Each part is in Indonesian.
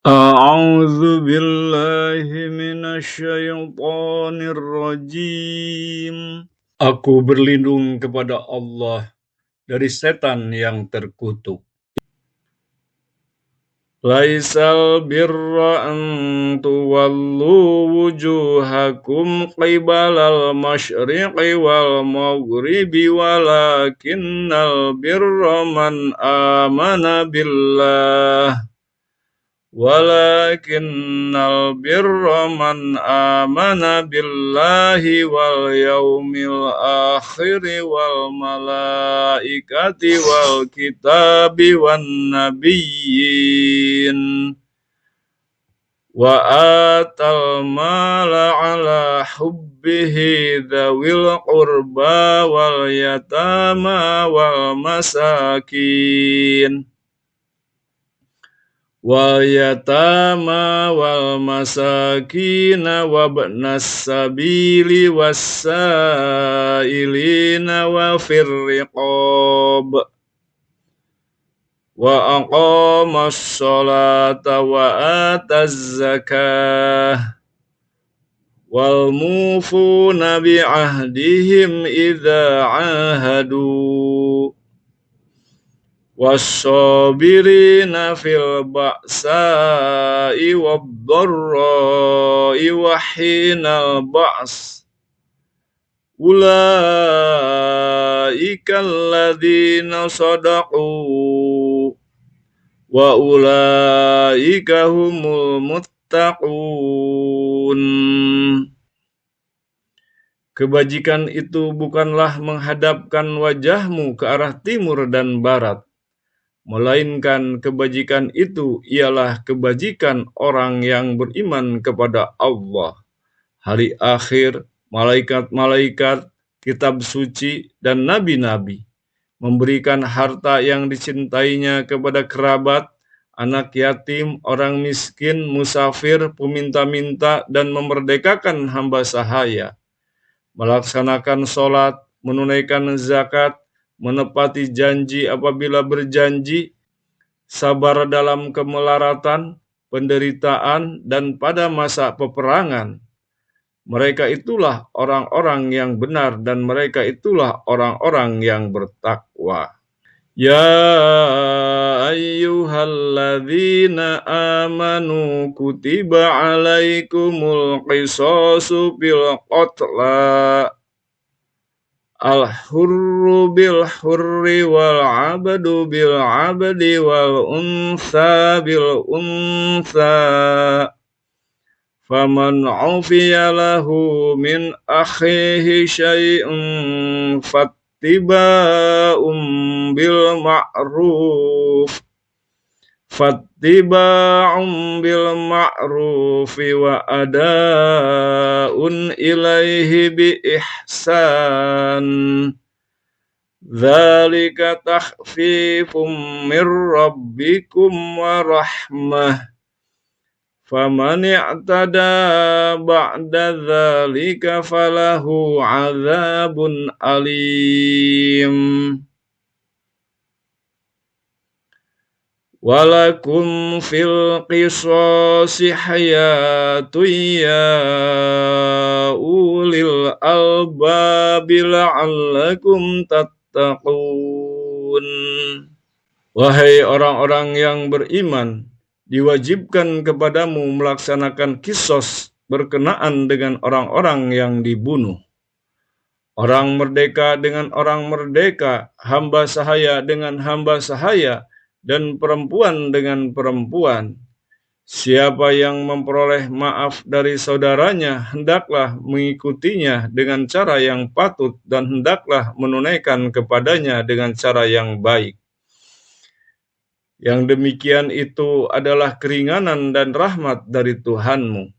A'udzu billahi minasyaitonir rajim. Aku berlindung kepada Allah dari setan yang terkutuk. Laisal birra an tuwallu wujuhakum qibalal masyriqi wal maghribi walakinnal birra man amana billah Walakinnal birra man amana billahi wal yaumil akhiri wal malaikati wal kitabi wan nabiyyin wa atal mala ala hubbihi dhawil qurba wal yatama wal masakin wal masakina wabnas sabili wassailina wa firriqab wa aqamas sholata wa ataz zakah wal mufuna bi ahdihim idza ahadu was-sabirina fil ba'sa'i wad-dharra'i wa hinal ba's ulaika alladzina sadaqu wa ulaika humul muttaqun. Kebajikan itu bukanlah menghadapkan wajahmu ke arah timur dan barat, melainkan kebajikan itu ialah kebajikan orang yang beriman kepada Allah, hari akhir, malaikat-malaikat, kitab suci, dan nabi-nabi, memberikan harta yang dicintainya kepada kerabat, anak yatim, orang miskin, musafir, peminta-minta, dan memerdekakan hamba sahaya, melaksanakan sholat, menunaikan zakat, menepati janji apabila berjanji, sabar dalam kemelaratan, penderitaan, dan pada masa peperangan. Mereka itulah orang-orang yang benar dan mereka itulah orang-orang yang bertakwa. Ya ayyuhalladzina amanu kutiba alaikumul qisasu bil qatla al-hurru bil-hurri wal-'abdu bil-'abdi wal-untha bil-untha faman 'ufiya lahu min akhihi syai'un fattiba'un bil-ma'rufi wa ada'un ilaihi bi ihsan. Dzalika takhfifum mir rabbikum wa rahmah. Faman i'tada ba'da dzalika falahu 'adzabun alim. Walakum fil qisasi hayatun ya ulil albabi la'allakum tattaqun. Wahai orang-orang yang beriman, diwajibkan kepadamu melaksanakan qisas berkenaan dengan orang-orang yang dibunuh. Orang merdeka dengan orang merdeka, hamba sahaya dengan hamba sahaya, dan perempuan dengan perempuan. Siapa yang memperoleh maaf dari saudaranya, hendaklah mengikutinya dengan cara yang patut dan hendaklah menunaikan kepadanya dengan cara yang baik. Yang demikian itu adalah keringanan dan rahmat dari Tuhanmu.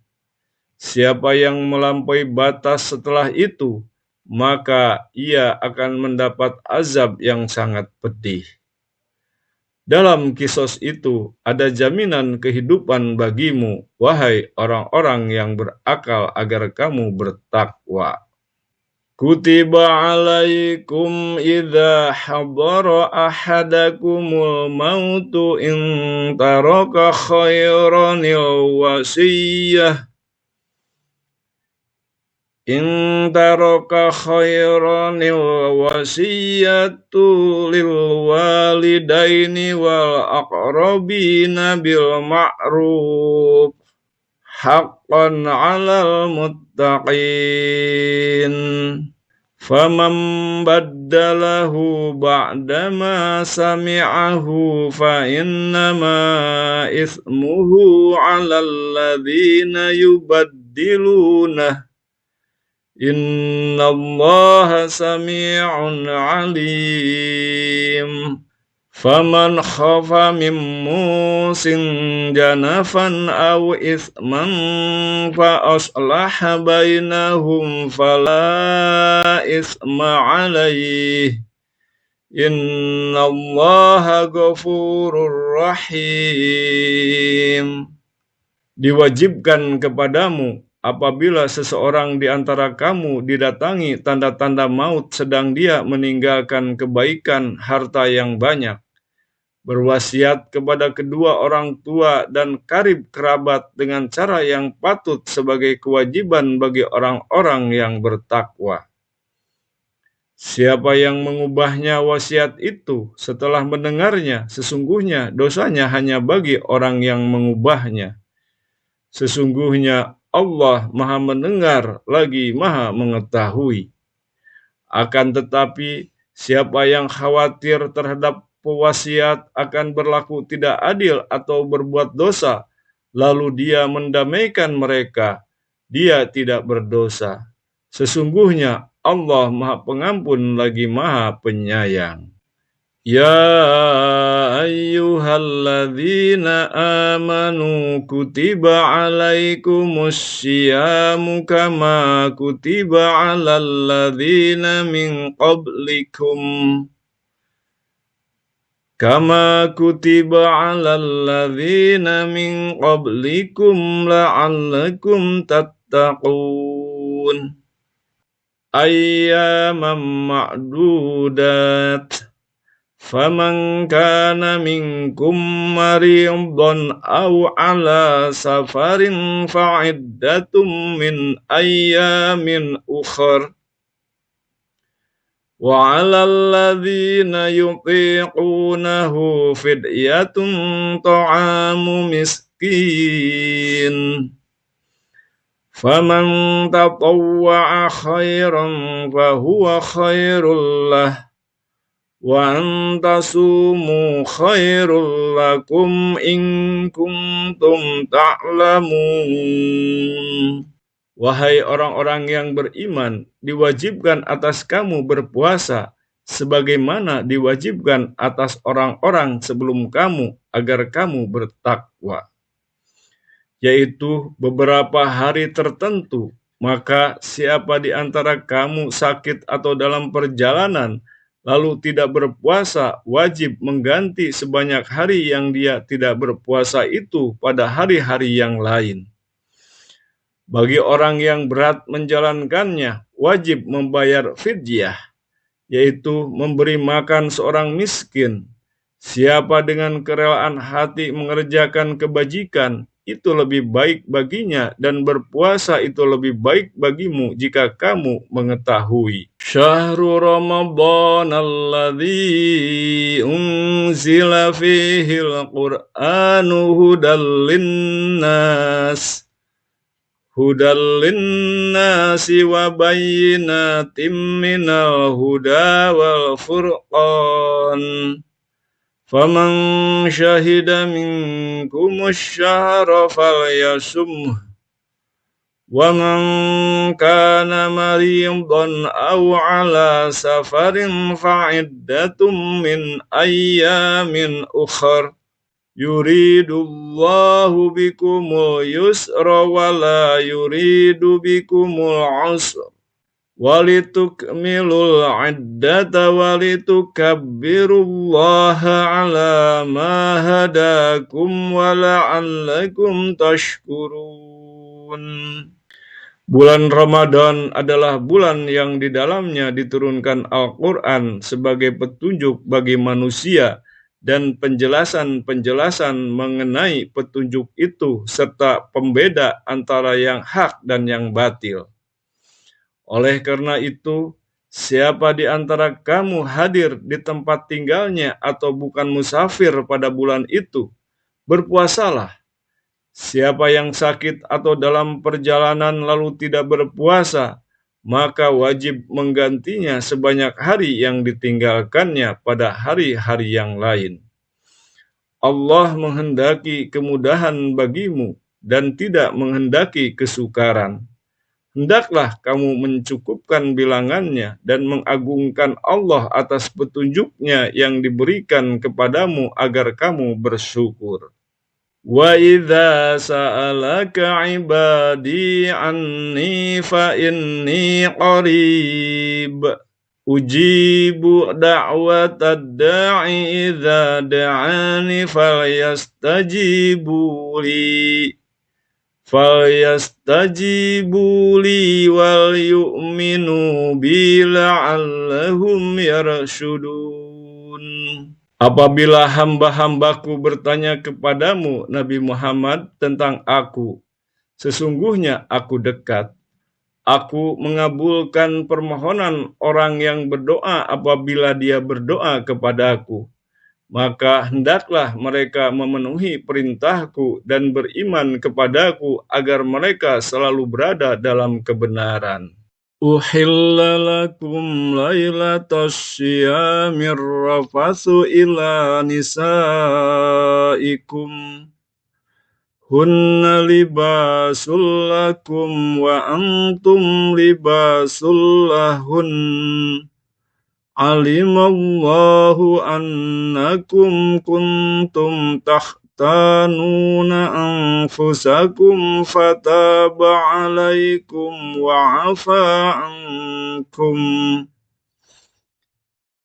Siapa yang melampaui batas setelah itu, maka ia akan mendapat azab yang sangat pedih. Dalam kisos itu ada jaminan kehidupan bagimu, wahai orang-orang yang berakal, agar kamu bertakwa. Kutiba alaikum idza hadara ahadakumul mautu in taraka khairanil wasiyah lil walidaini wal aqrabina bil ma'ruf haqqan 'alal muttaqin. Faman baddalahu ba'dama sami'ahu fa innama ithmuhu 'alal ladzina yubaddilunah. Innallaha sami'un 'alim. Faman khafa min musin janafan aw ithman fa aslaha bainahum fala ithma 'alaihi. Innallaha ghafurur rahim. Diwajibkan kepadamu apabila seseorang di antara kamu didatangi tanda-tanda maut sedang dia meninggalkan kebaikan harta yang banyak, berwasiat kepada kedua orang tua dan karib kerabat dengan cara yang patut sebagai kewajiban bagi orang-orang yang bertakwa. Siapa yang mengubahnya wasiat itu setelah mendengarnya, sesungguhnya dosanya hanya bagi orang yang mengubahnya. Sesungguhnya Allah Maha mendengar lagi Maha mengetahui. Akan tetapi siapa yang khawatir terhadap pewasiat akan berlaku tidak adil atau berbuat dosa, lalu dia mendamaikan mereka, dia tidak berdosa. Sesungguhnya Allah Maha Pengampun lagi Maha Penyayang. Ya ayyuhalladzina amanu kutiba alaikumus syiyamu kama kutiba alal ladzina min qablikum la'allakum tattaqun. Ayyaman ma'dudat. Faman kana minkum maridan aw ala safarin fa'iddatum min ayyamin ukhar. Wa 'alal ladzina yutiqunahu fidyatun ta'amu miskin. Faman tatawwa'a khairan fahuwa khairul lah. Wa antasumu khairul lakum in kuntum ta'lamun. Wahai orang-orang yang beriman, diwajibkan atas kamu berpuasa sebagaimana diwajibkan atas orang-orang sebelum kamu agar kamu bertakwa, yaitu beberapa hari tertentu. Maka siapa di antara kamu sakit atau dalam perjalanan lalu tidak berpuasa, wajib mengganti sebanyak hari yang dia tidak berpuasa itu pada hari-hari yang lain. Bagi orang yang berat menjalankannya, wajib membayar fidyah, yaitu memberi makan seorang miskin. Siapa dengan kerelaan hati mengerjakan kebajikan, itu lebih baik baginya, dan berpuasa itu lebih baik bagimu jika kamu mengetahui. Syahrul Ramadan alladzi unzila fihil Qur'anu hudal linnasi wa bayyinatin minal huda wal furqan. Faman syahida minkumus syahra falyasumhu wa man kana maridan aw ala safarin fa'iddatum min ayyamin ukhar. Yuridullahu bikumul yusra wa la yuridu bikumul usra. Walitukmilul iddata walitukabbirullaha ala ma hadakum wa la'allakum tashkurun. Bulan Ramadan adalah bulan yang di dalamnya diturunkan Al-Quran sebagai petunjuk bagi manusia dan penjelasan-penjelasan mengenai petunjuk itu serta pembeda antara yang hak dan yang batil. Oleh karena itu, siapa di antara kamu hadir di tempat tinggalnya atau bukan musafir pada bulan itu, berpuasalah. Siapa yang sakit atau dalam perjalanan lalu tidak berpuasa, maka wajib menggantinya sebanyak hari yang ditinggalkannya pada hari-hari yang lain. Allah menghendaki kemudahan bagimu dan tidak menghendaki kesukaran. Hendaklah kamu mencukupkan bilangannya dan mengagungkan Allah atas petunjuknya yang diberikan kepadamu agar kamu bersyukur. وَإِذَا سَأَلَكَ عِبَادِي عَنِّي فَإِنِّي قَرِيبٌ أُجِيبُ دَعْوَةَ الدَّاعِ إِذَا دَعَانِ فَلْيَسْتَجِيبُوا لِي وَلْيُؤْمِنُوا بِي لَعَلَّهُمْ يَرْشُدُونَ. Apabila hamba-hambaku bertanya kepadamu, Nabi Muhammad, tentang aku, sesungguhnya aku dekat. Aku mengabulkan permohonan orang yang berdoa apabila dia berdoa kepadaku. Maka hendaklah mereka memenuhi perintahku dan beriman kepadaku agar mereka selalu berada dalam kebenaran. Uhilla lakum laylatas syiyamir rafathu ila nisaikum hunna libasul lakum wa antum libasul lahun alimallahu annakum kuntum takhtanuna anfusakum fataba alaikum wa afa ankum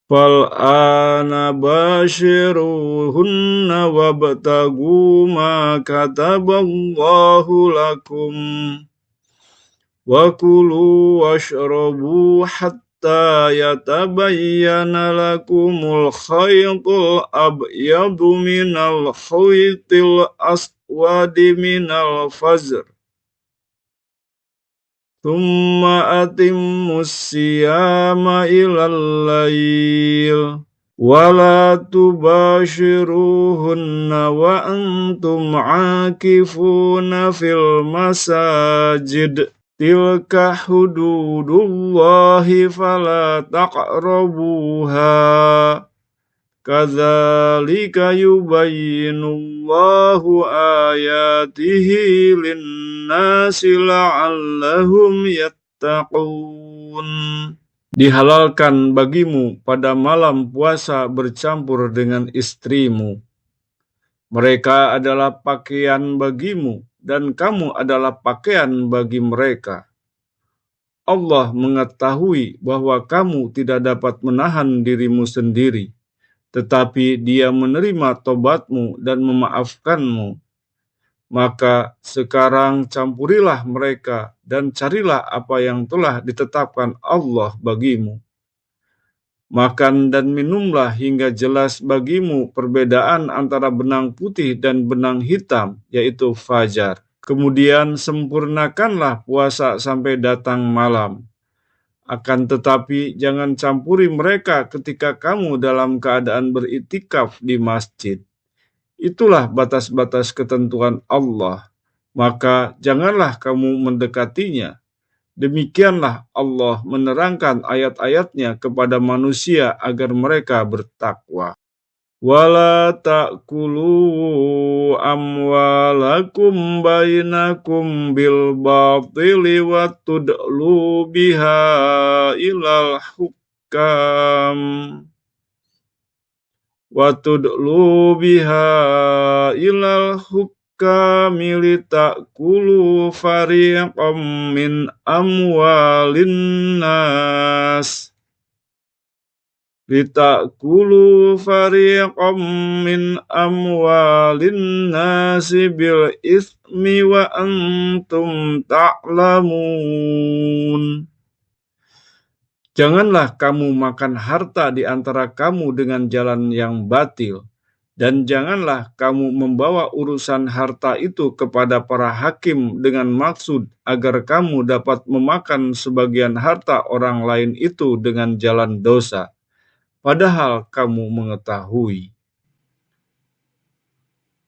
fal'ana bashiruhunna wabtagu ma kataballahu lakum wa kulu washrabu hatta yatabayyana lakumul khaytul abyadu minal khaytil aswadi minal fajr thumma atimmus siyama ilal layl wala tubashiruhunna wa antum akifuna fil masajid tilka hududullahi fala taqrabuha kadzalika yubayyinullahu ayatihi linnasi la'allahum yattaqun. Dihalalkan bagimu pada malam puasa bercampur dengan istrimu. Mereka adalah pakaian bagimu dan kamu adalah pakaian bagi mereka. Allah mengetahui bahwa kamu tidak dapat menahan dirimu sendiri, tetapi Dia menerima tobatmu dan memaafkanmu. Maka sekarang campurilah mereka dan carilah apa yang telah ditetapkan Allah bagimu. Makan dan minumlah hingga jelas bagimu perbedaan antara benang putih dan benang hitam, yaitu fajar. Kemudian sempurnakanlah puasa sampai datang malam. Akan tetapi jangan campuri mereka ketika kamu dalam keadaan beriktikaf di masjid. Itulah batas-batas ketentuan Allah. Maka janganlah kamu mendekatinya. Demikianlah Allah menerangkan ayat-ayatnya kepada manusia agar mereka bertakwa. Wala ta'kulu amwalakum bainakum bil batili wa tud'lu biha ilal hukam kami litakulu fariqam min amwalin nas litakulu fariqam min amwalin nasi bil ismi wa antum ta'lamun. Janganlah kamu makan harta di antara kamu dengan jalan yang batil, dan janganlah kamu membawa urusan harta itu kepada para hakim dengan maksud agar kamu dapat memakan sebagian harta orang lain itu dengan jalan dosa, padahal kamu mengetahui.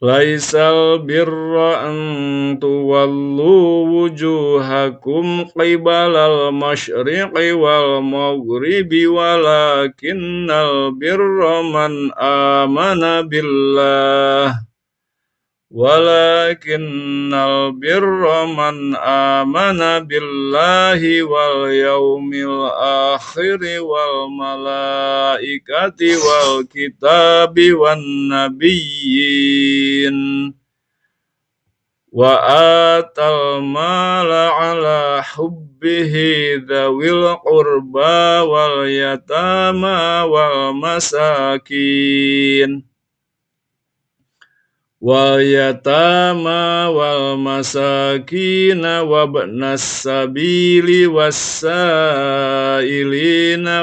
Laisal birra an tuwallu wujuhakum qibalal masyriqi wal maghribi walakinnal birra man amana billah walakinnal birra man amana billahi wal yaumil akhiri wal malaikati wal kitabi wan nabiyyin wa atal mala ala hubbihi dhawil qurba wal yatama wal masakin wal masakina wabnas sabili wassailina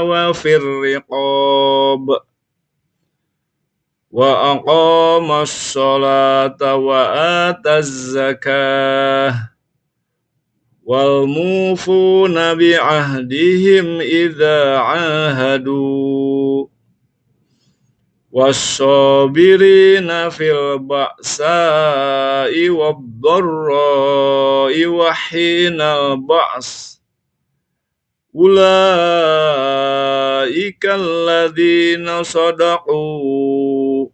wa firriqab wa aqamas sholata wa ataz zakah wal mufuna bi ahdihim idza ahadu was-sabirina fil ba'sa'i wad-dharra'i wa hinal ba's ulaika alladzina sadaqu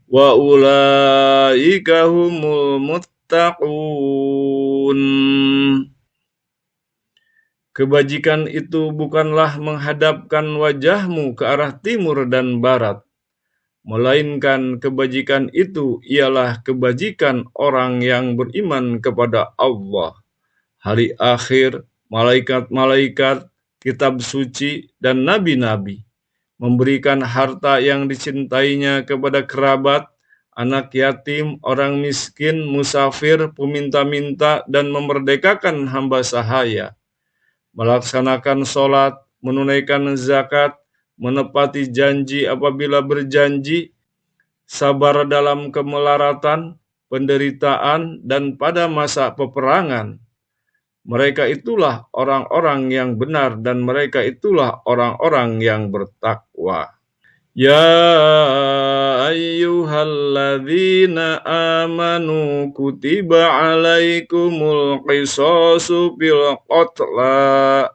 wa ulaika humul muttaqun. Kebajikan itu bukanlah menghadapkan wajahmu ke arah timur dan barat, melainkan kebajikan itu ialah kebajikan orang yang beriman kepada Allah, hari akhir, malaikat-malaikat, kitab suci, dan nabi-nabi, memberikan harta yang dicintainya kepada kerabat, anak yatim, orang miskin, musafir, peminta-minta, dan memerdekakan hamba sahaya, melaksanakan sholat, menunaikan zakat, menepati janji apabila berjanji, sabar dalam kemelaratan, penderitaan, dan pada masa peperangan. Mereka itulah orang-orang yang benar dan mereka itulah orang-orang yang bertakwa. Ya ayyuhalladzina amanu kutiba alaikumul qisasu bil qatla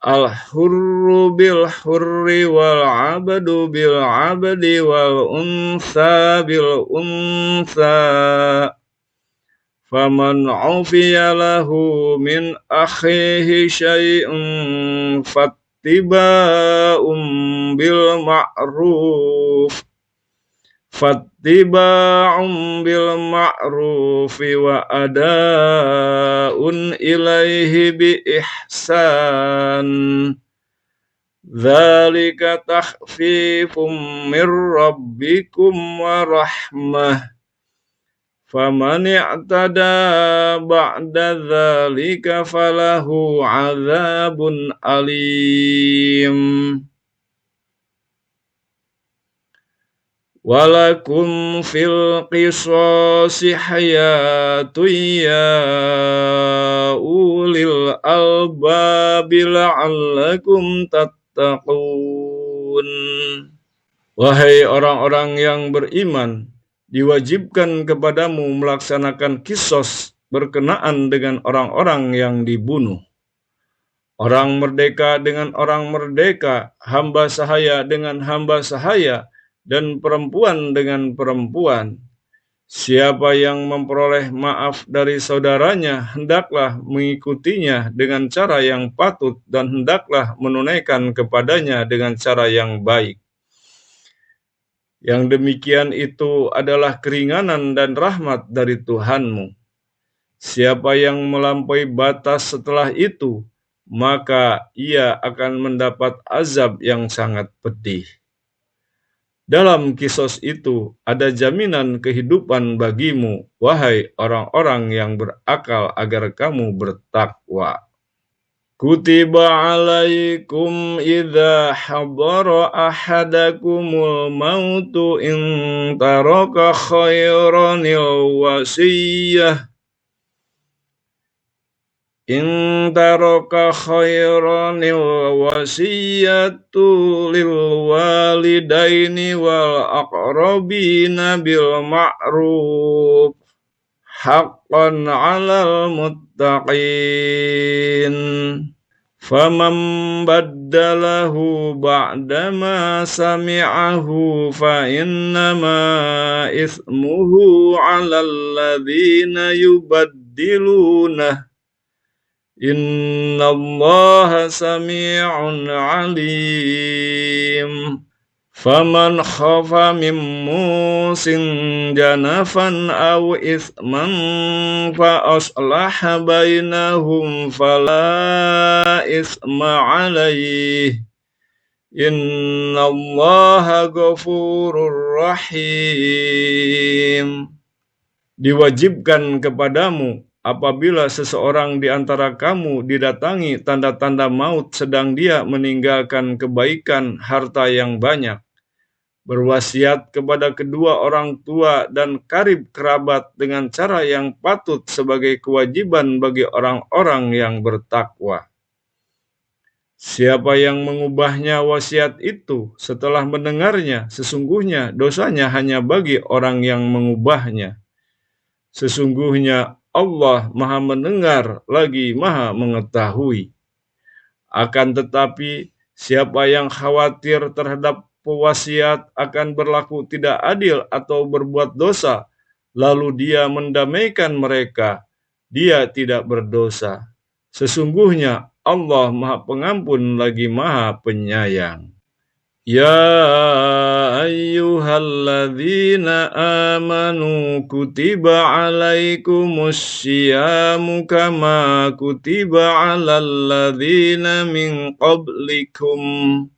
al-hurru bil hurri wal abdu bil abdi wal unsa bil unsa faman ufiya lahu min akhihi syai'un fattiba'un bil ma'ruf wa ada'un ilaihi bi ihsan. Dzalika takhfifum mir rabbikum wa rahmah. Faman i'tada ba'da dzalika falahu 'adzabun alim. Walakum fil qisasi hayatun ya ulil albabi la'allakum tattaqun. Wahai orang-orang yang beriman, diwajibkan kepadamu melaksanakan qisas berkenaan dengan orang-orang yang dibunuh. Orang merdeka dengan orang merdeka, hamba sahaya dengan hamba sahaya, dan perempuan dengan perempuan. Siapa yang memperoleh maaf dari saudaranya, hendaklah mengikutinya dengan cara yang patut dan hendaklah menunaikan kepadanya dengan cara yang baik. Yang demikian itu adalah keringanan dan rahmat dari Tuhanmu. Siapa yang melampaui batas setelah itu, maka ia akan mendapat azab yang sangat pedih. Dalam kisos itu ada jaminan kehidupan bagimu, wahai orang-orang yang berakal, agar kamu bertakwa. Kutiba alaikum idza hadara ahadakumul mautu in taraka khairanil wasiyah lil walidaini wal aqrabina bil ma'ruf haqqan 'alal muttaqin. Faman baddalahu ba'dama sami'ahu fa innama ithmuhu 'alal ladzina yubaddilunah. Innallaha sami'un 'alim. Faman khafa min musin janafan aw ithman fa aslaha bainahum fala ithma 'alaihi. Innallaha ghafurur rahim. Diwajibkan kepadamu apabila seseorang di antara kamu didatangi tanda-tanda maut sedang dia meninggalkan kebaikan harta yang banyak, berwasiat kepada kedua orang tua dan karib kerabat dengan cara yang patut sebagai kewajiban bagi orang-orang yang bertakwa. Siapa yang mengubahnya wasiat itu setelah mendengarnya, sesungguhnya dosanya hanya bagi orang yang mengubahnya. Sesungguhnya Allah Maha Mendengar lagi Maha Mengetahui. Akan tetapi, siapa yang khawatir terhadap pewasiat akan berlaku tidak adil atau berbuat dosa, lalu dia mendamaikan mereka, dia tidak berdosa. Sesungguhnya Allah Maha Pengampun lagi Maha Penyayang. Ya ayyuhalladzina amanu kutiba alaikumus syiyamu kama kutiba alal ladzina min qablikum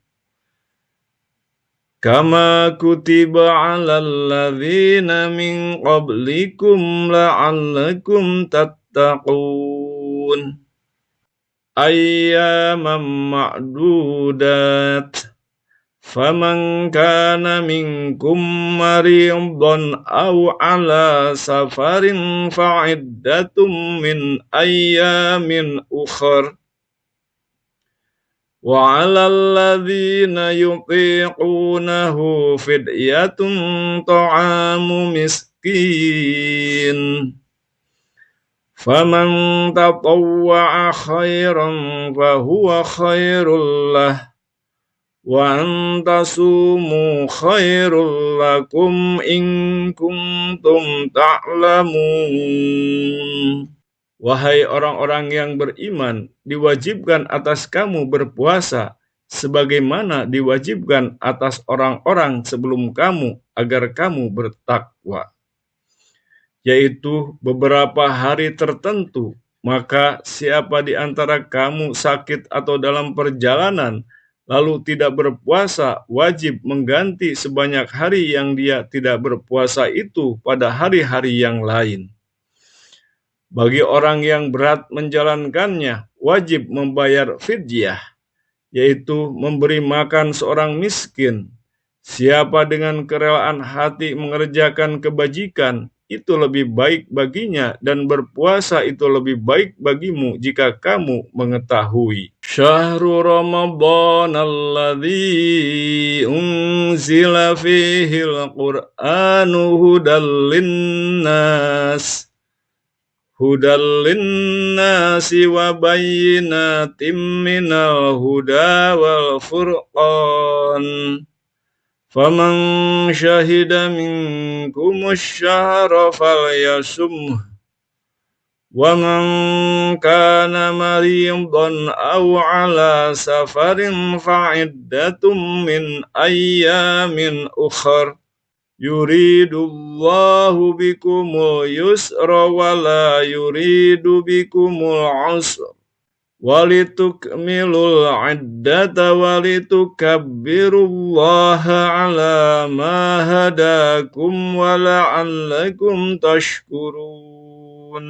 la'allakum tattaqun. Ayyaman ma'dudat. Faman kana minkum maridan aw ala safarin fa'iddatum min ayyamin ukhar. Wa 'alal ladzina yutiqunahu fidyatun ta'amu miskin. Faman tatawwa'a khairan fahuwa khairul lah. Wa antasumu khairul lakum in kuntum ta'lamun. Wahai orang-orang yang beriman, diwajibkan atas kamu berpuasa sebagaimana diwajibkan atas orang-orang sebelum kamu agar kamu bertakwa, yaitu beberapa hari tertentu. Maka siapa di antara kamu sakit atau dalam perjalanan lalu tidak berpuasa, wajib mengganti sebanyak hari yang dia tidak berpuasa itu pada hari-hari yang lain. Bagi orang yang berat menjalankannya, wajib membayar fidyah, yaitu memberi makan seorang miskin. Siapa dengan kerelaan hati mengerjakan kebajikan, itu lebih baik baginya, dan berpuasa itu lebih baik bagimu jika kamu mengetahui. Syahrul Ramadan alladzi unzila fihil Qur'anu hudal linnasi wa bayyinatin minal huda wal furqan. Faman syahida minkumus syahra falyasumhu wa man kana maridan aw ala safarin fa'iddatum min ayyamin ukhar. Yuridullahu bikumul yusra wa la yuridu bikumul usra walitukmilul iddata walitukabbirullaha ala ma hadakum wa la'allakum tashkurun.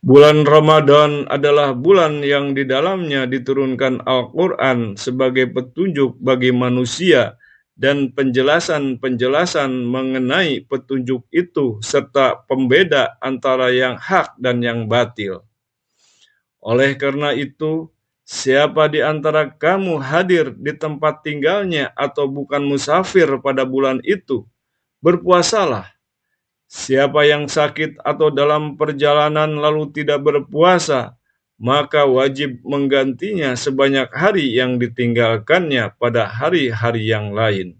Bulan Ramadan adalah bulan yang di dalamnya diturunkan Al-Quran sebagai petunjuk bagi manusia dan penjelasan-penjelasan mengenai petunjuk itu serta pembeda antara yang hak dan yang batil. Oleh karena itu, siapa di antara kamu hadir di tempat tinggalnya atau bukan musafir pada bulan itu, berpuasalah. Siapa yang sakit atau dalam perjalanan lalu tidak berpuasa, maka wajib menggantinya sebanyak hari yang ditinggalkannya pada hari-hari yang lain.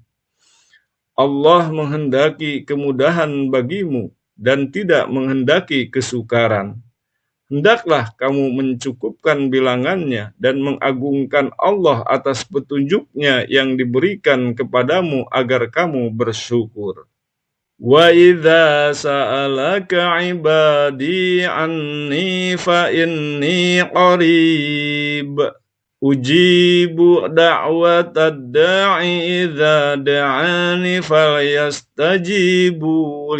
Allah menghendaki kemudahan bagimu dan tidak menghendaki kesukaran. Hendaklah kamu mencukupkan bilangannya dan mengagungkan Allah atas petunjuknya yang diberikan kepadamu agar kamu bersyukur. Wa idza sa'alaka 'ibadi 'anni fa inni qarib ujibu da'watad da'i idza da'ani falyastajibu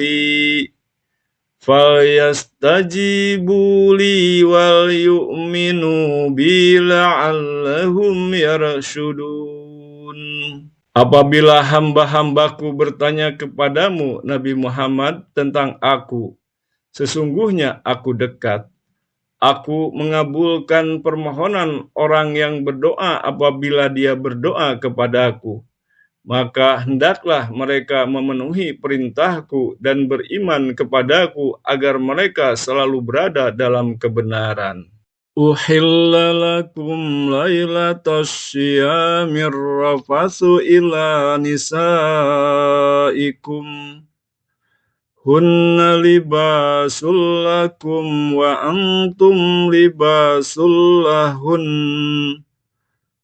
li wal yu'minu bi la'allahum yarshudun. Apabila hamba-hambaku bertanya kepadamu, Nabi Muhammad, tentang aku, sesungguhnya aku dekat. Aku mengabulkan permohonan orang yang berdoa apabila dia berdoa kepadaku. Maka hendaklah mereka memenuhi perintahku dan beriman kepadaku agar mereka selalu berada dalam kebenaran. Uhilla lakum laylatas syiyamir rafathu ila nisaikum hunna libasul lakum wa antum libasul lahun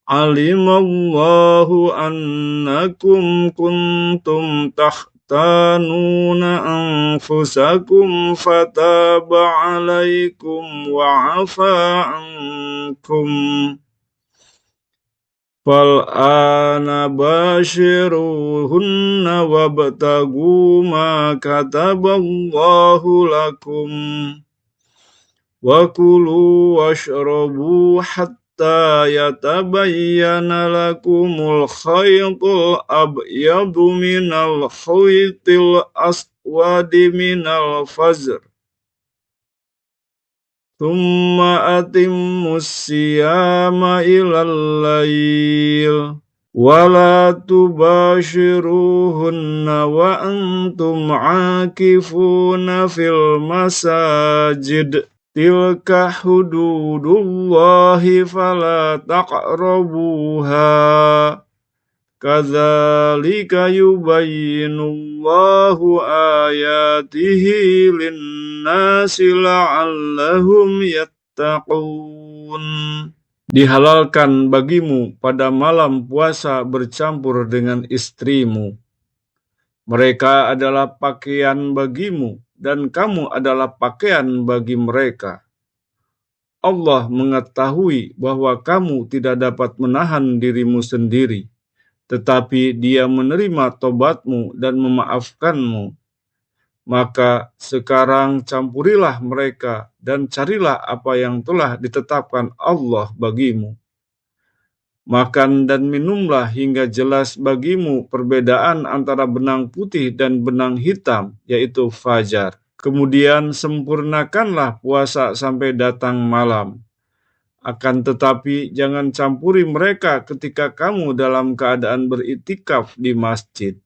alimallahu annakum kuntum takhtanuna anfusakum fataba alaikum wa afa ankum fal'ana bashiruhunna wabtagu ma kataballahu lakum wa kulu washrabu hatta yatabayyana lakumul khaytul abyadu minal khaytil aswadi minal fajr thumma atimmus siyama ilal layl wala tubashiruhunna wa antum akifuna fil masajid tilka hududullahi fala taqrabuha kadzalika yubayyinullahu ayatihi linnasi la'allahum yattaqun. Dihalalkan bagimu pada malam puasa bercampur dengan istrimu. Mereka adalah pakaian bagimu dan kamu adalah pakaian bagi mereka. Allah mengetahui bahwa kamu tidak dapat menahan dirimu sendiri, tetapi Dia menerima tobatmu dan memaafkanmu. Maka sekarang campurilah mereka dan carilah apa yang telah ditetapkan Allah bagimu. Makan dan minumlah hingga jelas bagimu perbedaan antara benang putih dan benang hitam, yaitu fajar. Kemudian sempurnakanlah puasa sampai datang malam. Akan tetapi jangan campuri mereka ketika kamu dalam keadaan beriktikaf di masjid.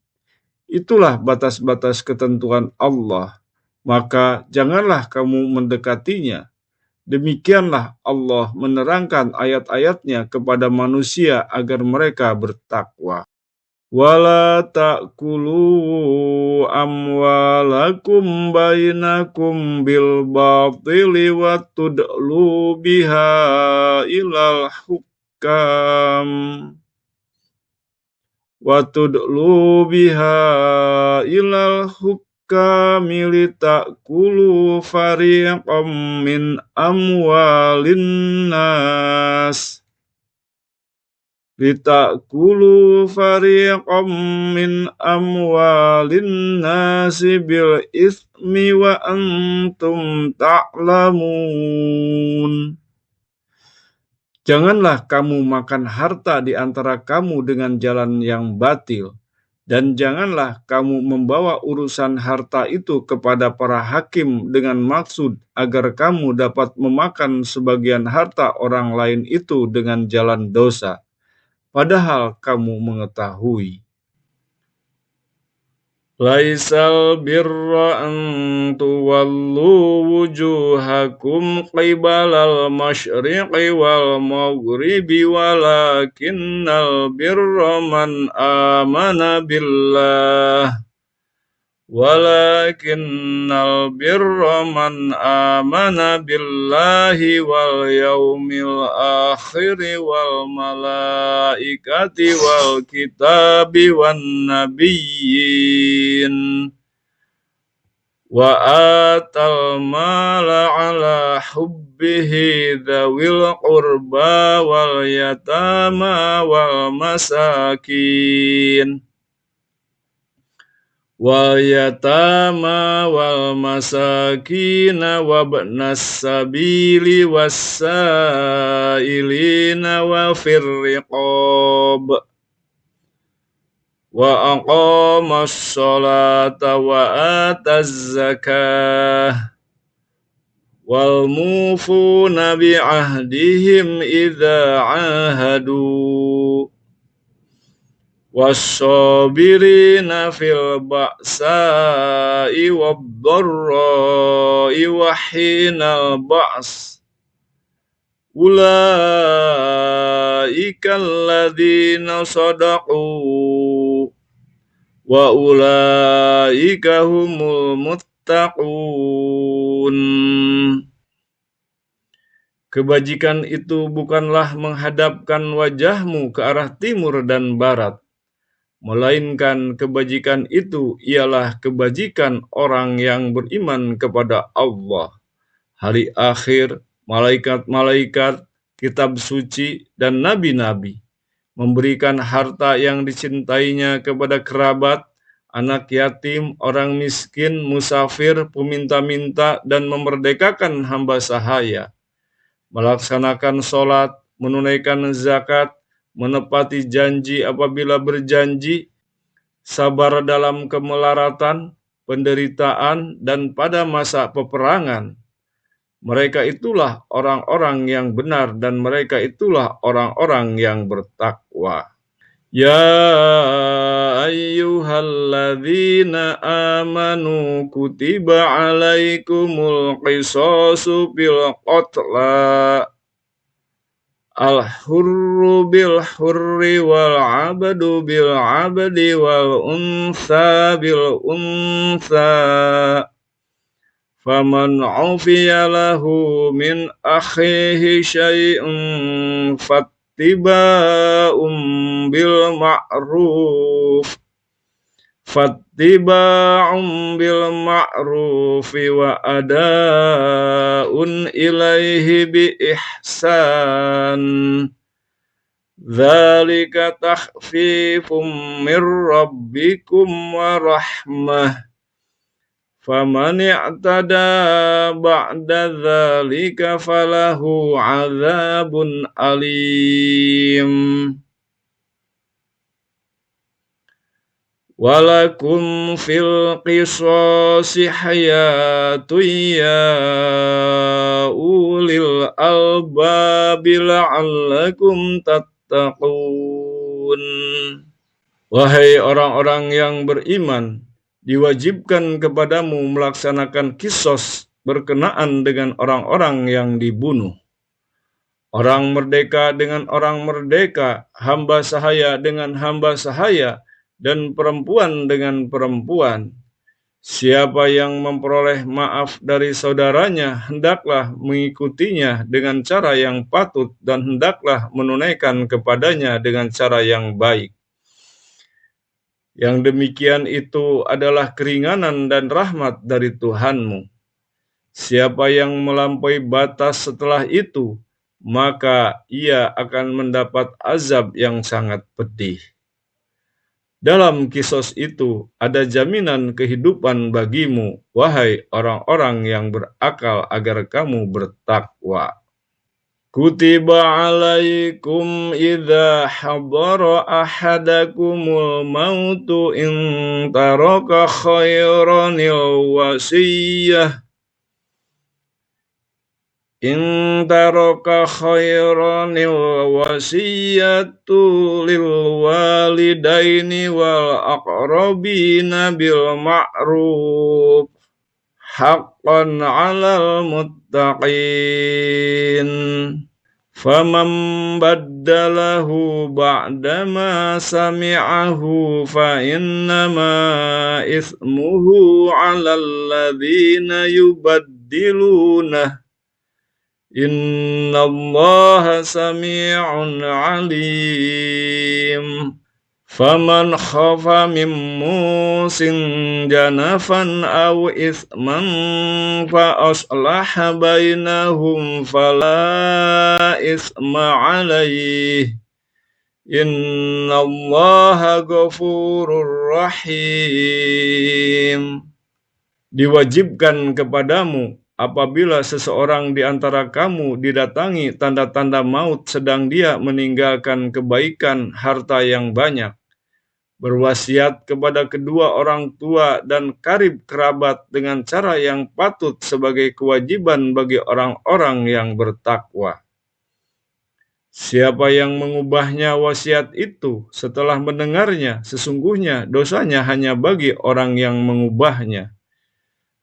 Itulah batas-batas ketentuan Allah. Maka janganlah kamu mendekatinya. Demikianlah Allah menerangkan ayat-ayatnya kepada manusia agar mereka bertakwa. Wala ta'kulu amwalakum bainakum bil batili wa tud'lu biha ilal hukam kamili ta'kulu fariqam min amwalin nas litakulu fariqam min amwalin nasi bil ismi wa antum ta'lamun. Janganlah kamu makan harta di antara kamu dengan jalan yang batil, dan janganlah kamu membawa urusan harta itu kepada para hakim dengan maksud agar kamu dapat memakan sebagian harta orang lain itu dengan jalan dosa, padahal kamu mengetahui. Laisal birra an tuwallu wujuhakum qibalal masyriqi wal maghribi walakinnal birra man amana billah walakinnal birra man amana billahi wal yaumil akhiri wal malaikati wal kitabi wan nabiyyin wa atal mala ala hubbihi dhawil qurba wal yatama wal masakin wal masakina wabnas sabili wassailina wa firriqab wa aqamas sholata wa ataz zakah wal mufuna bi ahdihim idza ahadu was-sabirina fil ba'sa'i wad-dharra'i wa hinal ba's ulaika alladzina sadaqu wa ulaika humul muttaqun. Kebajikan itu bukanlah menghadapkan wajahmu ke arah timur dan barat, melainkan kebajikan itu ialah kebajikan orang yang beriman kepada Allah, hari akhir, malaikat-malaikat, kitab suci, dan nabi-nabi, memberikan harta yang dicintainya kepada kerabat, anak yatim, orang miskin, musafir, peminta-minta, dan memerdekakan hamba sahaya, melaksanakan sholat, menunaikan zakat, menepati janji apabila berjanji, sabar dalam kemelaratan, penderitaan, dan pada masa peperangan. Mereka itulah orang-orang yang benar dan mereka itulah orang-orang yang bertakwa. Ya ayyuhalladzina amanu kutiba alaikumul qisasu bil qatla al-hurru bil hurri wal abdu bil abdi wal unsa bil unsa faman ufiya lahu min akhihi syai'un fattiba'un bil ma'ruf wa ada'un ilaihi bi ihsan. Dzalika takhfifum mir rabbikum wa rahmah. Faman i'tada ba'da dzalika falahu 'adzabun alim. Walakum fil qisasi hayatun ya ulil albabi la'allakum tattaqun. Wahai orang-orang yang beriman, diwajibkan kepadamu melaksanakan qisas berkenaan dengan orang-orang yang dibunuh. Orang merdeka dengan orang merdeka, hamba sahaya dengan hamba sahaya, dan perempuan dengan perempuan. Siapa yang memperoleh maaf dari saudaranya, hendaklah mengikutinya dengan cara yang patut dan hendaklah menunaikan kepadanya dengan cara yang baik. Yang demikian itu adalah keringanan dan rahmat dari Tuhanmu. Siapa yang melampaui batas setelah itu, maka ia akan mendapat azab yang sangat pedih. Dalam kisos itu ada jaminan kehidupan bagimu, wahai orang-orang yang berakal, agar kamu bertakwa. Kutiba alaikum idza hadara ahadakumul mautu in taraka khairanil wasiyah lil walidaini wal aqrabina bil ma'ruf haqqan 'alal muttaqin. Faman baddalahu ba'dama sami'ahu fa innama ithmuhu 'alal ladzina yubaddilunah. Innallaha sami'un 'alim. Faman khafa min musin janafan aw ithman fa aslaha bainahum fala ithma 'alaihi. Innallaha ghafurur rahim. Diwajibkan kepadamu apabila seseorang di antara kamu didatangi tanda-tanda maut sedang dia meninggalkan kebaikan harta yang banyak, berwasiat kepada kedua orang tua dan karib kerabat dengan cara yang patut sebagai kewajiban bagi orang-orang yang bertakwa. Siapa yang mengubahnya wasiat itu setelah mendengarnya, sesungguhnya dosanya hanya bagi orang yang mengubahnya.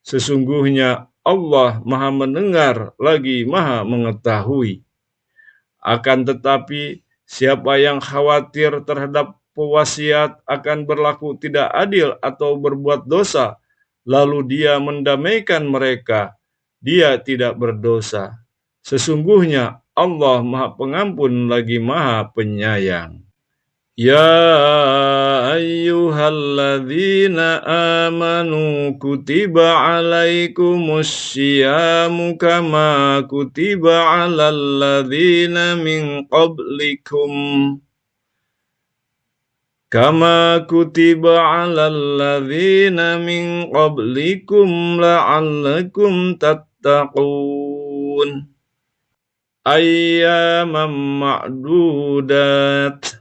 Sesungguhnya Allah Maha Mendengar lagi Maha Mengetahui. Akan tetapi, siapa yang khawatir terhadap pewasiat akan berlaku tidak adil atau berbuat dosa, lalu dia mendamaikan mereka, dia tidak berdosa. Sesungguhnya Allah Maha Pengampun lagi Maha Penyayang. Ya ayyuhalladzina amanu kutiba alaikumus syiyamu kama kutiba alal ladzina min qablikum la'allakum tattaqun. Ayyaman ma'dudat.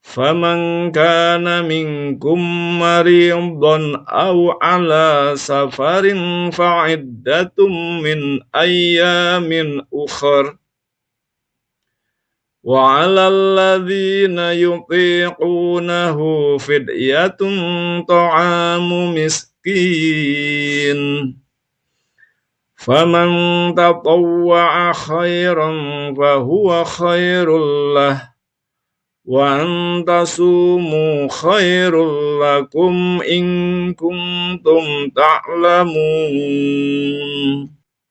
Faman kana minkum maridan aw ala safarin fa'iddatum min ayyamin ukhar. Wa 'alal ladzina yutiqunahu fidyatun ta'amu miskin. Faman tatawwa'a khairan fahuwa khairul lah. Wa antasumu khairul lakum in kuntum ta'lamun.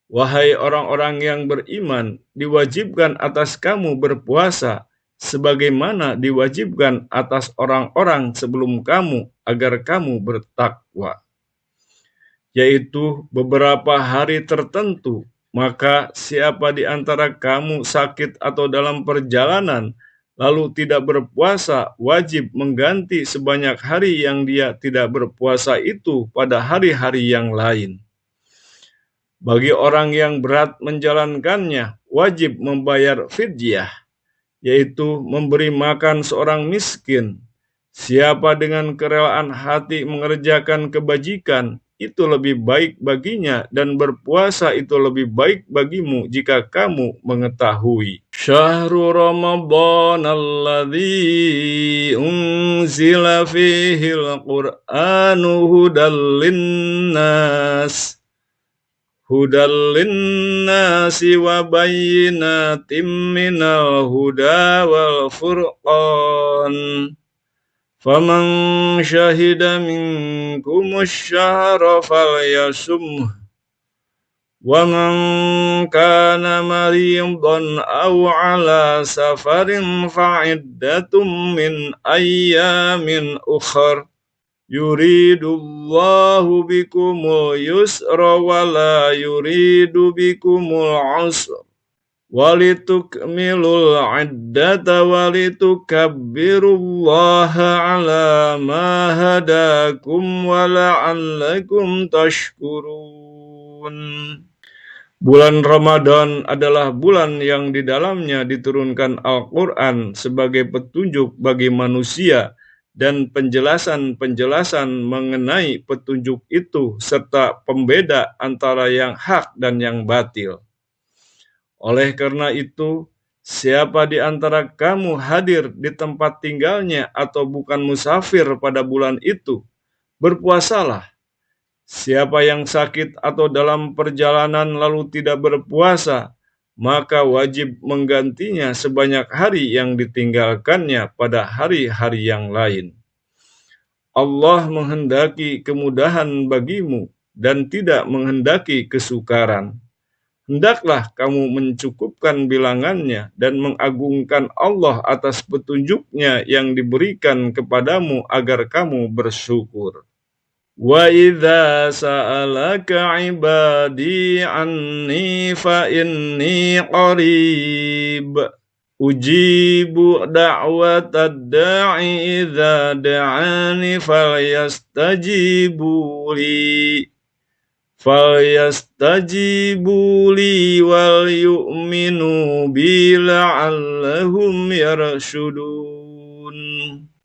Wahai orang-orang yang beriman, diwajibkan atas kamu berpuasa sebagaimana diwajibkan atas orang-orang sebelum kamu agar kamu bertakwa, yaitu beberapa hari tertentu. Maka siapa di antara kamu sakit atau dalam perjalanan lalu tidak berpuasa, wajib mengganti sebanyak hari yang dia tidak berpuasa itu pada hari-hari yang lain. Bagi orang yang berat menjalankannya, wajib membayar fidyah, yaitu memberi makan seorang miskin. Siapa dengan kerelaan hati mengerjakan kebajikan, itu lebih baik baginya, dan berpuasa itu lebih baik bagimu jika kamu mengetahui. Syahrul Ramadan alladzi unzila fihil Qur'anu hudal linnasi wa bayyinatin minal huda wal furqan. Faman syahida minkumus syahra falyasumhu wa man kana maridan aw ala safarin fa'iddatum min ayyamin ukhar. Yuridullahu bikumul yusra wa la yuridu bikumul usra walitukmilul iddata walitukabbirullaha ala ma hadakum wa la'allakum tashkurun. Bulan Ramadan adalah bulan yang di dalamnya diturunkan Al-Quran sebagai petunjuk bagi manusia dan penjelasan-penjelasan mengenai petunjuk itu serta pembeda antara yang hak dan yang batil. Oleh karena itu, siapa di antara kamu hadir di tempat tinggalnya atau bukan musafir pada bulan itu, berpuasalah. Siapa yang sakit atau dalam perjalanan lalu tidak berpuasa, maka wajib menggantinya sebanyak hari yang ditinggalkannya pada hari-hari yang lain. Allah menghendaki kemudahan bagimu dan tidak menghendaki kesukaran. Hendaklah kamu mencukupkan bilangannya dan mengagungkan Allah atas petunjuknya yang diberikan kepadamu agar kamu bersyukur. Wa idza sa'alaka 'ibadi 'anni fa inni qarib ujibu da'watad da'i idza da'ani falyastajibu li wal yu'minu bi la'allahum yarshudun.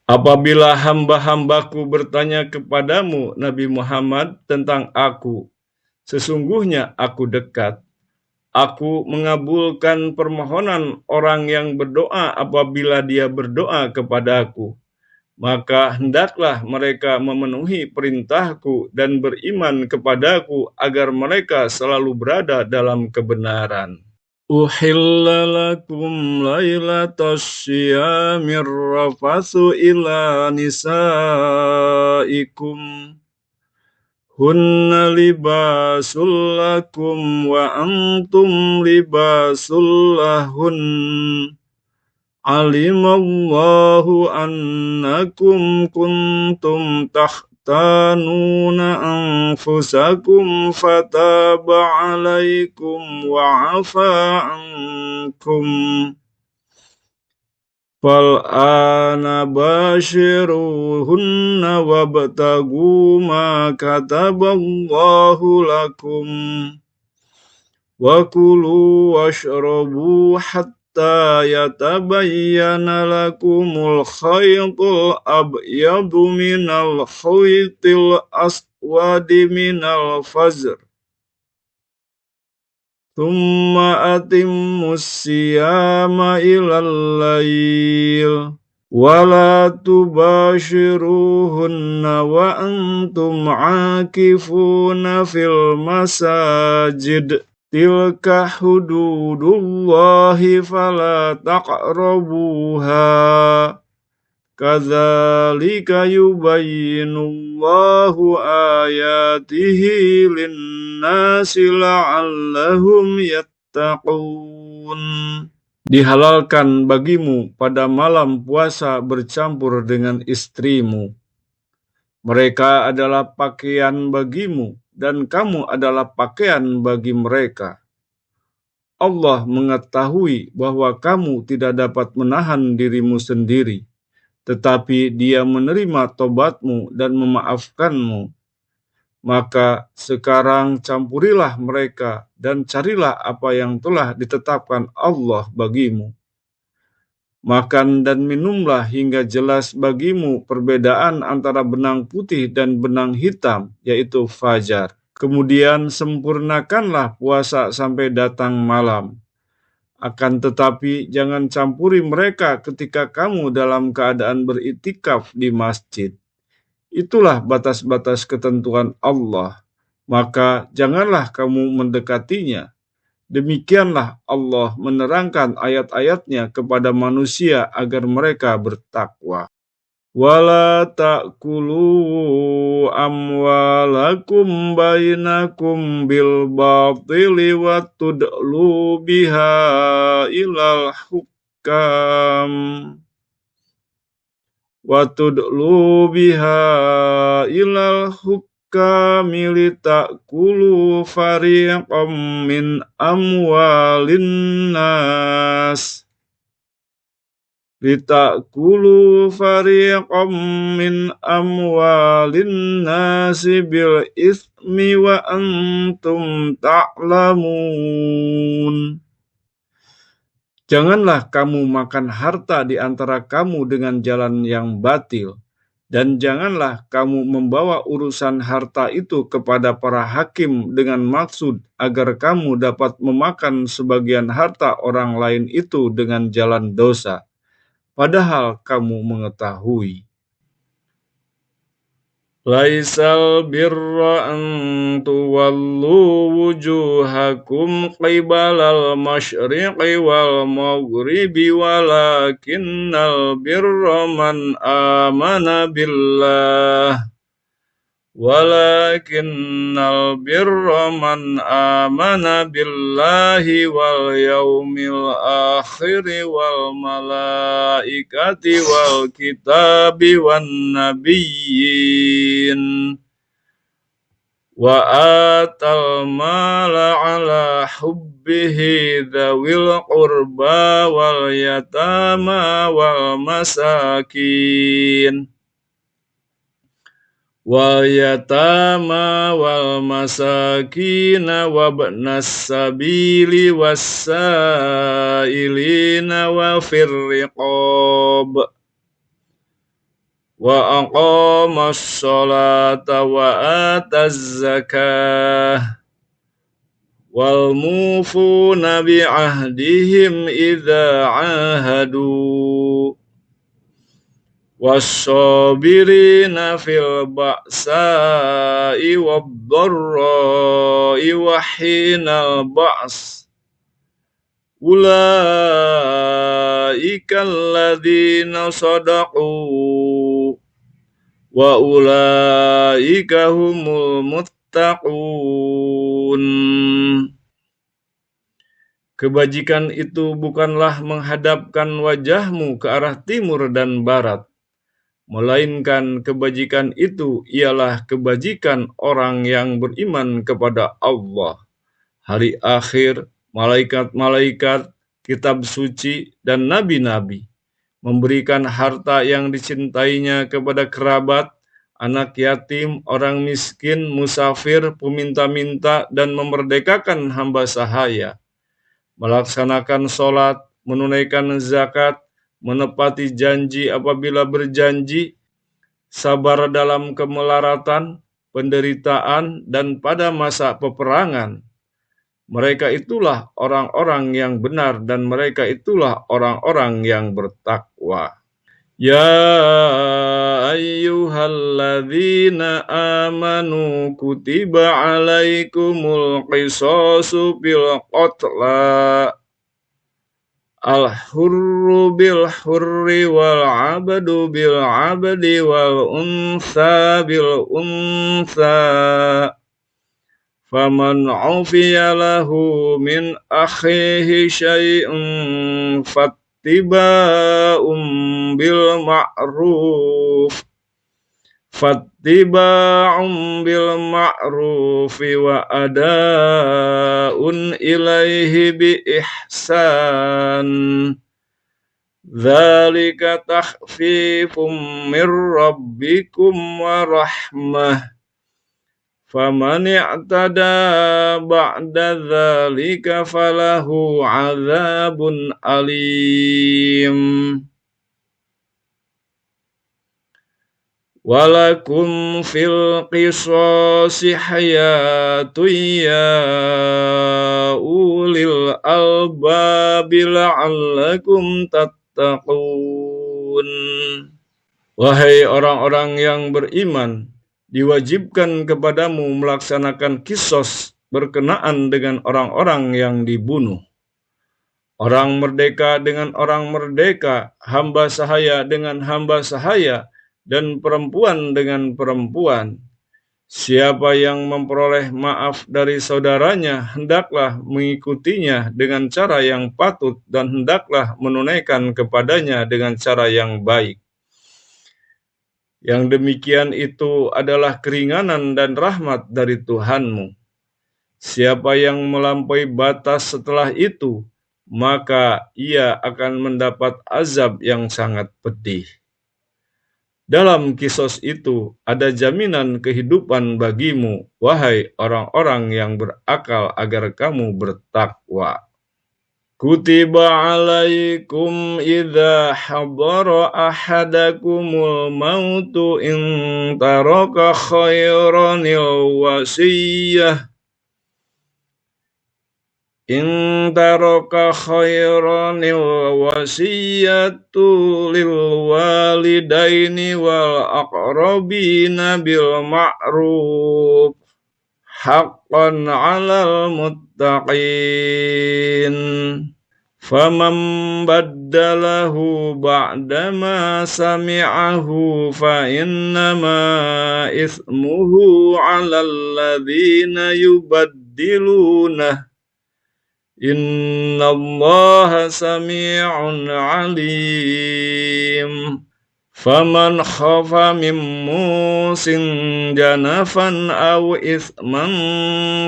Apabila hamba-hambaku bertanya kepadamu, Nabi Muhammad, tentang aku, sesungguhnya aku dekat. Aku mengabulkan permohonan orang yang berdoa apabila dia berdoa kepadaku. Maka hendaklah mereka memenuhi perintahku dan beriman kepadaku agar mereka selalu berada dalam kebenaran. Uhilla lakum laylatas syiyamir rafathu ila nisaikum hunna libasul lakum wa antum libasul lahun alimallahu annakum kuntum takhtanuna anfusakum fataba alaikum wa afa ankum fal'ana bashiruhunna wabtagu ma kataballahu lakum wa kulu washrabu hatta yatabayyana lakumul khaytul abyadu minal khaytil aswadi minal fajr thumma atimmus siyama ilal layl wala tubashiruhunna wa antum akifuna fil masajid tilka hududullahi fala taqrabuha kadzalika yubayyinullahu ayatihi linnasi la'allahum yattaqun. Dihalalkan bagimu pada malam puasa bercampur dengan istrimu. Mereka adalah pakaian bagimu dan kamu adalah pakaian bagi mereka. Allah mengetahui bahwa kamu tidak dapat menahan dirimu sendiri, tetapi Dia menerima tobatmu dan memaafkanmu. Maka sekarang campurilah mereka dan carilah apa yang telah ditetapkan Allah bagimu. Makan dan minumlah hingga jelas bagimu perbedaan antara benang putih dan benang hitam, yaitu fajar. Kemudian sempurnakanlah puasa sampai datang malam. Akan tetapi jangan campuri mereka ketika kamu dalam keadaan beriktikaf di masjid. Itulah batas-batas ketentuan Allah. Maka janganlah kamu mendekatinya. Demikianlah Allah menerangkan ayat-ayatnya kepada manusia agar mereka bertakwa. Wala ta'kulu amwalakum bainakum bil batili wa tudlu biha ilal hukam wa tudlu biha ilal hukami litakulu fariqam min amwalin nas min amwalin nasi bil ismi wa antum ta'lamun. Janganlah kamu makan harta di antara kamu dengan jalan yang batil, dan janganlah kamu membawa urusan harta itu kepada para hakim dengan maksud agar kamu dapat memakan sebagian harta orang lain itu dengan jalan dosa, padahal kamu mengetahui. Laisal birra an tuwallu wujuhakum qibalal masyriqi wal maghribi walakinnal birra man amana billah walakinnal birra man amana billahi wal yaumil akhiri wal malaikati wal kitabi wan nabiyyin wa atal mala ala hubbihi dhawil qurba wal yatama wal masakin wal masakina wabnas sabili wassailina wa firriqab wa aqamas sholata wa ataz zakah wal mufuna bi ahdihim idza ahadu was-sabirina fil ba'sa'i wad-dharra'i wa hinal ba's ulaika alladzina sadaqu wa ulaika humul muttaqun. Kebajikan itu bukanlah menghadapkan wajahmu ke arah timur dan barat, melainkan kebajikan itu ialah kebajikan orang yang beriman kepada Allah, hari akhir, malaikat-malaikat, kitab suci, dan nabi-nabi, memberikan harta yang dicintainya kepada kerabat, anak yatim, orang miskin, musafir, peminta-minta, dan memerdekakan hamba sahaya, melaksanakan sholat, menunaikan zakat, menepati janji apabila berjanji, sabar dalam kemelaratan, penderitaan, dan pada masa peperangan. Mereka itulah orang-orang yang benar dan mereka itulah orang-orang yang bertakwa. Ya ayyuhalladzina amanu kutiba alaikumul qisasu bil qatla al-hurru bil hurri wal abdu bil abdi wal unsa bil unsa faman ufiya lahu min akhihi syai'un fattiba'un bil ma'rufi wa ada'un ilaihi bi ihsan. Dzalika takhfifum mir rabbikum wa rahmah. Faman i'tada ba'da dzalika falahu 'adzabun alim. Walakum fil qisasi hayatun ya ulil albabi la'allakum tattaqun. Wahai orang-orang yang beriman, diwajibkan kepadamu melaksanakan qisas berkenaan dengan orang-orang yang dibunuh. Orang merdeka dengan orang merdeka, hamba sahaya dengan hamba sahaya, dan perempuan dengan perempuan. Siapa yang memperoleh maaf dari saudaranya, hendaklah mengikutinya dengan cara yang patut dan hendaklah menunaikan kepadanya dengan cara yang baik. Yang demikian itu adalah keringanan dan rahmat dari Tuhanmu. Siapa yang melampaui batas setelah itu, maka ia akan mendapat azab yang sangat pedih. Dalam kisos itu ada jaminan kehidupan bagimu, wahai orang-orang yang berakal, agar kamu bertakwa. Kutiba alaikum idza hadara ahadakumul mautu in taraka khairanil wasiyah wasiyatu lil walidaini wal aqrabina bil ma'ruf haqqan 'alal muttaqin. Faman baddalahu ba'dama sami'ahu fa innama ismuhu 'alal ladzina yubaddilunah. Innallaha sami'un 'alim. Faman khafa min musin janafan aw isman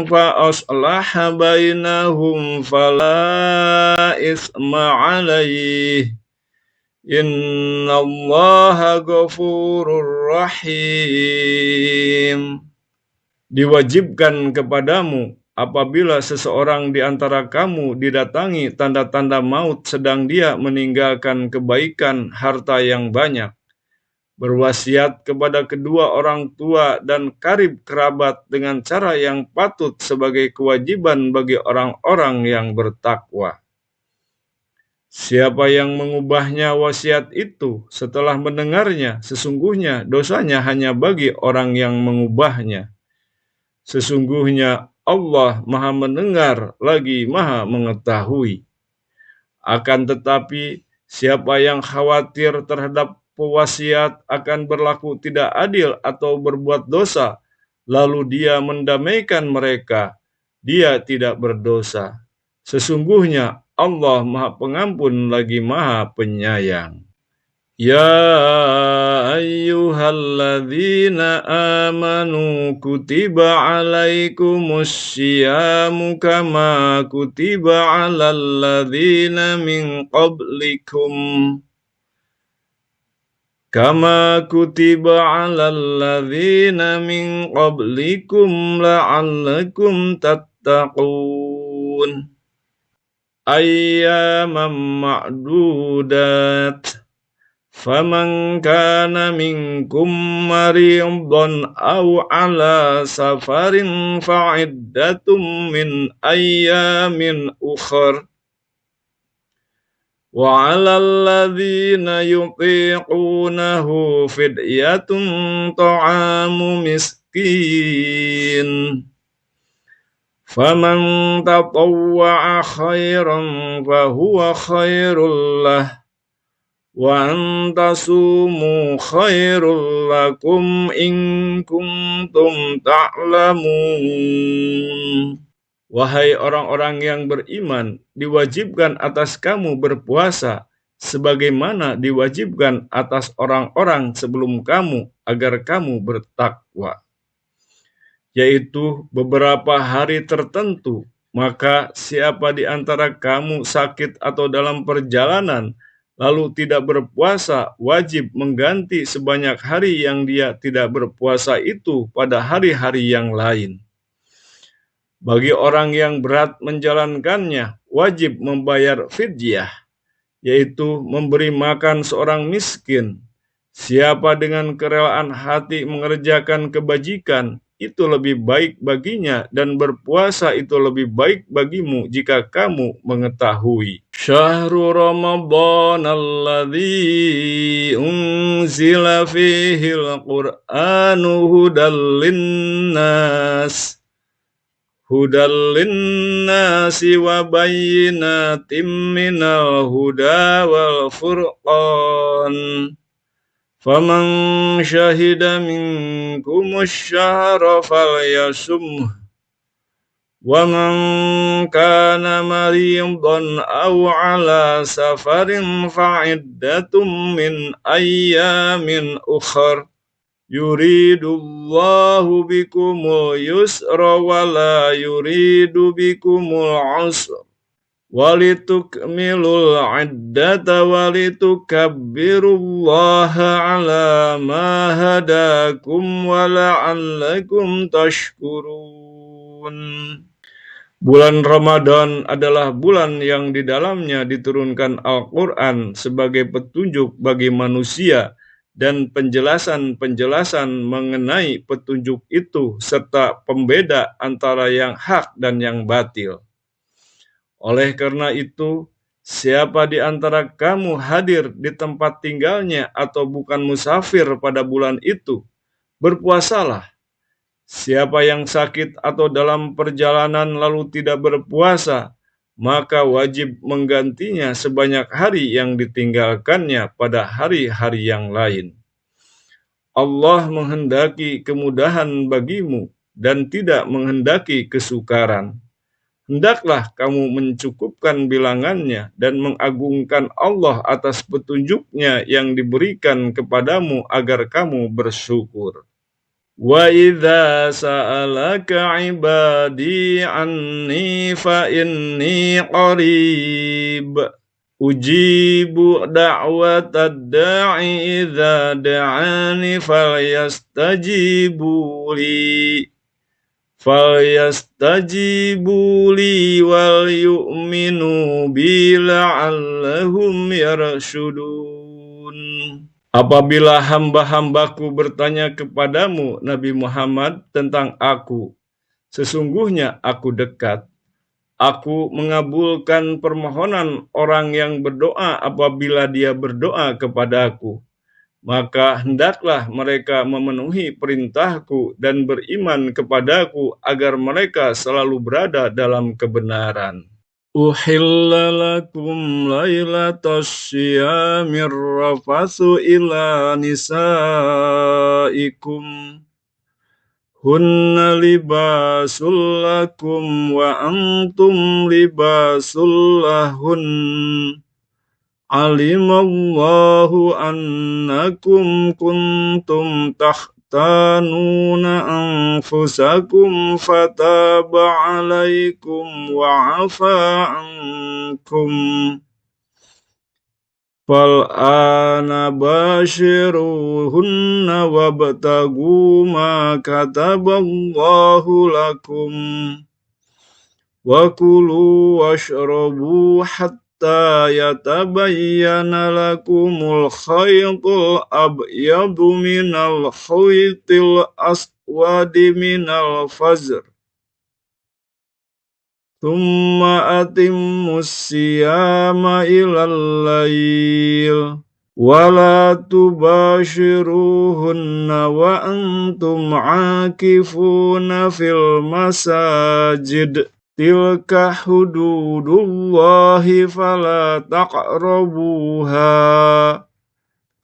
fa aslaha bainahum fala isma 'alaihi. Innallaha ghafurur rahim. Diwajibkan kepadamu apabila seseorang di antara kamu didatangi tanda-tanda maut sedang dia meninggalkan kebaikan harta yang banyak, berwasiat kepada kedua orang tua dan karib kerabat dengan cara yang patut sebagai kewajiban bagi orang-orang yang bertakwa. Siapa yang mengubahnya wasiat itu setelah mendengarnya, sesungguhnya dosanya hanya bagi orang yang mengubahnya. Sesungguhnya Allah Maha Mendengar lagi Maha Mengetahui. Akan tetapi, siapa yang khawatir terhadap pewasiat akan berlaku tidak adil atau berbuat dosa, lalu dia mendamaikan mereka, dia tidak berdosa. Sesungguhnya Allah Maha Pengampun lagi Maha Penyayang. Ya ayyuhalladzina amanu kutiba alaikumus syiyamu kama kutiba alal ladzina min qablikum la'allakum tattaqun. Ayyaman ma'dudat. Faman kana minkum maridan aw ala safarin fa'iddatum min ayyamin ukhar. Wa 'alal ladzina yutiqunahu fidyatun ta'amu miskin. Faman tatawwa'a khairan fahuwa khairul lah. Wa antasumu khairul lakum in kuntum ta'lamun. Wahai orang-orang yang beriman, diwajibkan atas kamu berpuasa sebagaimana diwajibkan atas orang-orang sebelum kamu agar kamu bertakwa, yaitu beberapa hari tertentu. Maka siapa di antara kamu sakit atau dalam perjalanan lalu tidak berpuasa, wajib mengganti sebanyak hari yang dia tidak berpuasa itu pada hari-hari yang lain. Bagi orang yang berat menjalankannya, wajib membayar fidyah, yaitu memberi makan seorang miskin. Siapa dengan kerelaan hati mengerjakan kebajikan, itu lebih baik baginya, dan berpuasa itu lebih baik bagimu jika kamu mengetahui. Syahrul Ramadan alladzi unzila fihil Qur'anu hudal linnasi wa bayyinatin minal huda wal furqan. Faman syahida minkumus syahra falyasumhu. Wa man kana maridan aw ala safarin fa'iddatum min ayyamin ukhar. Yuridullahu bikumul yusra wa la yuridu bikumul usra walitukmilul iddata walitukabbirullaha ala ma hadakum wa la'allakum tashkurun. Bulan Ramadan adalah bulan yang di dalamnya diturunkan Al-Quran sebagai petunjuk bagi manusia dan penjelasan-penjelasan mengenai petunjuk itu serta pembeda antara yang hak dan yang batil. Oleh karena itu, siapa di antara kamu hadir di tempat tinggalnya atau bukan musafir pada bulan itu, berpuasalah. Siapa yang sakit atau dalam perjalanan lalu tidak berpuasa, maka wajib menggantinya sebanyak hari yang ditinggalkannya pada hari-hari yang lain. Allah menghendaki kemudahan bagimu dan tidak menghendaki kesukaran. Hendaklah kamu mencukupkan bilangannya dan mengagungkan Allah atas petunjuknya yang diberikan kepadamu agar kamu bersyukur. Wa idza sa'alaka 'ibadi 'anni fa inni qarib ujibu da'watad da'i idza da'ani falyastajibu li wal yu'minu bi la'allahum yarshudun. Apabila hamba-hambaku bertanya kepadamu, Nabi Muhammad, tentang aku, sesungguhnya aku dekat. Aku mengabulkan permohonan orang yang berdoa apabila dia berdoa kepadaku. Maka hendaklah mereka memenuhi perintahku dan beriman kepadaku agar mereka selalu berada dalam kebenaran. Uhilla lakum laylatas syiyamir rafathu ila nisaikum hunna libasul lakum wa antum libasul lahun alimallahu annakum kuntum takhtanuna anfusakum fataba alaikum wa afa ankum fal'ana bashiruhunna wabtagu ma kataballahu lakum wa kulu washrabu hatta yatabayyana lakumul khaytul abyadu minal khaytil aswadi minal fajr thumma atimmus siyama ilal layl wala tubashiruhunna wa antum akifuna fil masajid tilka hududullahi fala taqrabuha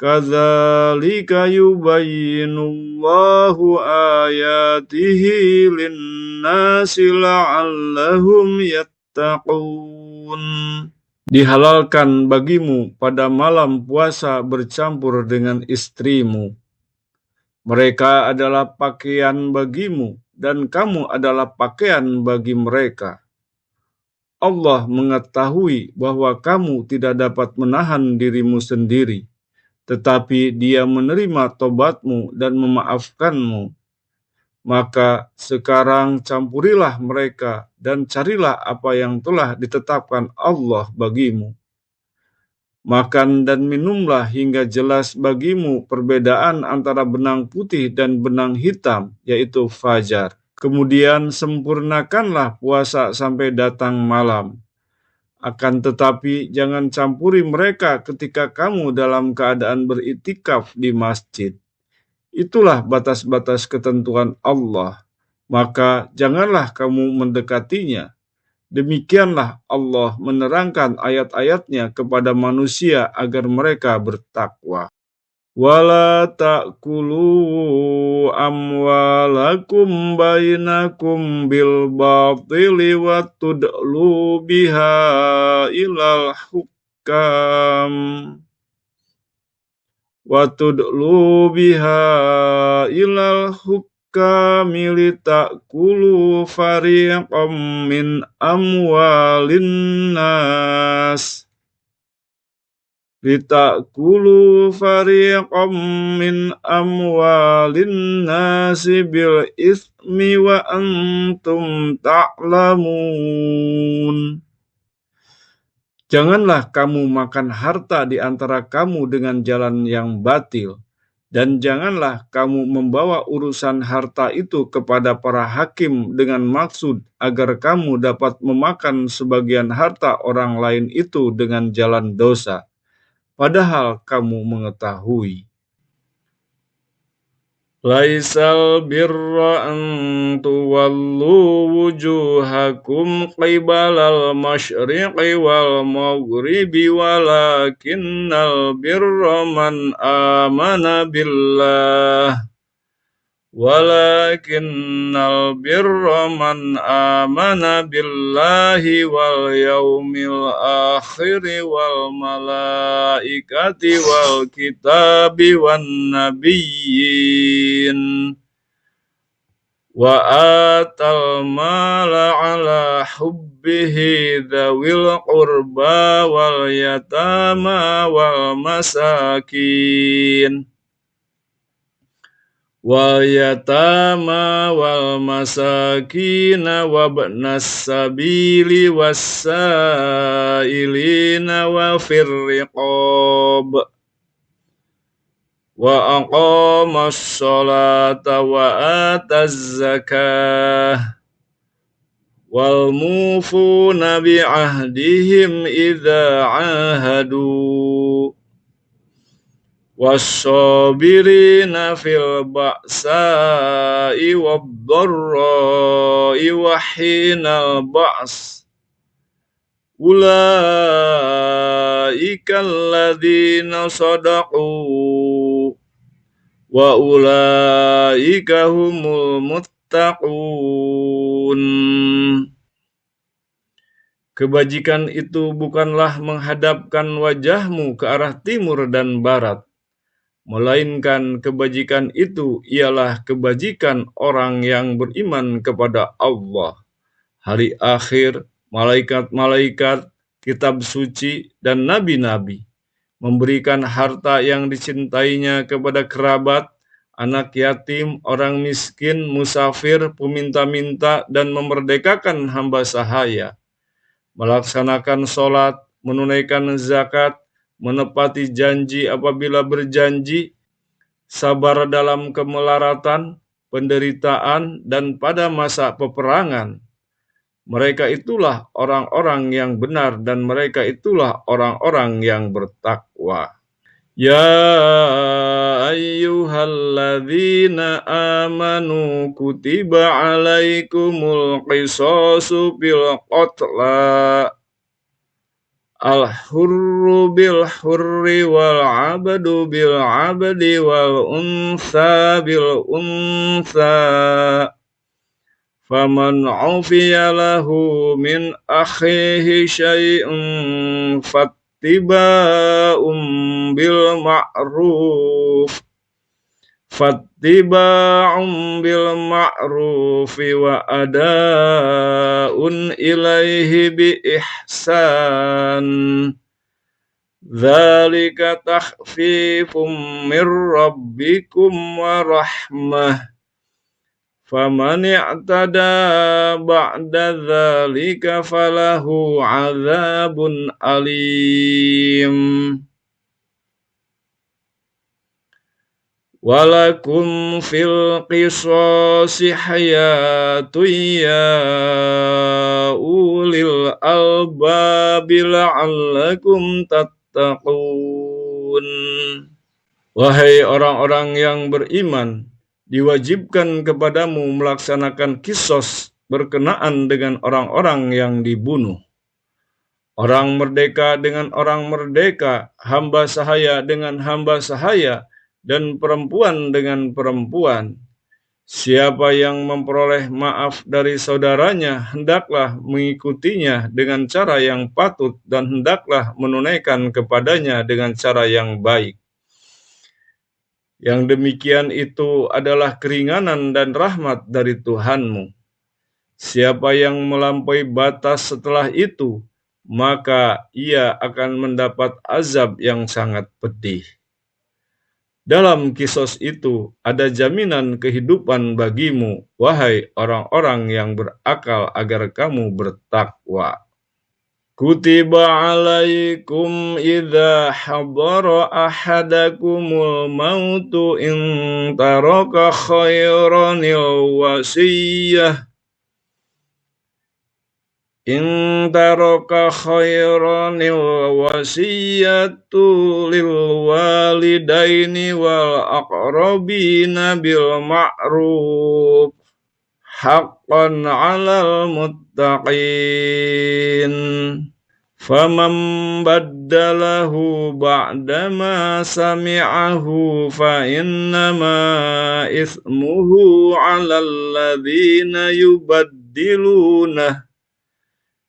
kadzalika yubayyinullahu ayatihi linnasi la'allahum yattaqun. Dihalalkan bagimu pada malam puasa bercampur dengan istrimu. Mereka adalah pakaian bagimu dan kamu adalah pakaian bagi mereka. Allah mengetahui bahwa kamu tidak dapat menahan dirimu sendiri, tetapi Dia menerima tobatmu dan memaafkanmu. Maka sekarang campurilah mereka dan carilah apa yang telah ditetapkan Allah bagimu. Makan dan minumlah hingga jelas bagimu perbedaan antara benang putih dan benang hitam, yaitu fajar. Kemudian sempurnakanlah puasa sampai datang malam. Akan tetapi jangan campuri mereka ketika kamu dalam keadaan beriktikaf di masjid. Itulah batas-batas ketentuan Allah. Maka janganlah kamu mendekatinya. Demikianlah Allah menerangkan ayat-ayatnya kepada manusia agar mereka bertakwa. Wala ta'kulu amwalakum bainakum bil batili wa tudlu biha ilal hukam wa tudlu biha ilal hukami litakulu fariqam min amwalin nas min amwalin nasi bil ismi wa antum ta'lamun. Janganlah kamu makan harta di antara kamu dengan jalan yang batil, dan janganlah kamu membawa urusan harta itu kepada para hakim dengan maksud agar kamu dapat memakan sebagian harta orang lain itu dengan jalan dosa, padahal kamu mengetahui. Laisal birra an tuwallu wujuhakum qibalal masyriqi wal maghribi walakinnal birra man amana billah walakinnal birra man amana billahi wal yaumil akhiri wal malaikati wal kitabi wan nabiyyin wa atal mala ala hubbihi dhawil qurba wal yatama wal masakin wal masakina wabnas sabili wassailina wa firriqab wa aqamas sholata wa ataz zakah wal mufuna bi ahdihim idza ahadu was-sabirina fil ba'sa'i wad-dharra'i wa hinal ba's ulaika alladzina sadaqu wa ulaika humul muttaqun. Kebajikan itu bukanlah menghadapkan wajahmu ke arah timur dan barat, melainkan kebajikan itu ialah kebajikan orang yang beriman kepada Allah, hari akhir, malaikat-malaikat, kitab suci, dan nabi-nabi, memberikan harta yang dicintainya kepada kerabat, anak yatim, orang miskin, musafir, peminta-minta, dan memerdekakan hamba sahaya, melaksanakan sholat, menunaikan zakat, menepati janji apabila berjanji, sabar dalam kemelaratan, penderitaan, dan pada masa peperangan. Mereka itulah orang-orang yang benar dan mereka itulah orang-orang yang bertakwa. Ya ayyuhalladzina amanu kutiba alaikumul qisasu bil qatla al-hurru bil hurri wal abdu bil abdi wal unsa bil unsa faman ufiya lahu min akhihi syai'un fattiba'un bil ma'rufi wa ada'un ilaihi bi ihsan. Dzalika takhfifum mir rabbikum wa rahmah. Faman i'tada ba'da dzalika falahu 'adzabun alim. Walakum fil qisasi hayatun ya ulil albabi la'allakum tattaqun. Wahai orang-orang yang beriman, diwajibkan kepadamu melaksanakan qisas berkenaan dengan orang-orang yang dibunuh. Orang merdeka dengan orang merdeka, hamba sahaya dengan hamba sahaya, dan perempuan dengan perempuan. Siapa yang memperoleh maaf dari saudaranya, hendaklah mengikutinya dengan cara yang patut dan hendaklah menunaikan kepadanya dengan cara yang baik. Yang demikian itu adalah keringanan dan rahmat dari Tuhanmu. Siapa yang melampaui batas setelah itu, maka ia akan mendapat azab yang sangat pedih. Dalam kisos itu ada jaminan kehidupan bagimu, wahai orang-orang yang berakal, agar kamu bertakwa. Kutiba alaikum idza hadara ahadakumul mautu in taraka khairanil wasiyah wasiyatu lil walidaini wal aqrabina bil ma'ruf haqqan 'alal muttaqin. Faman baddalahu ba'dama sami'ahu fa innama ismuhu 'alal ladzina yubaddilunah.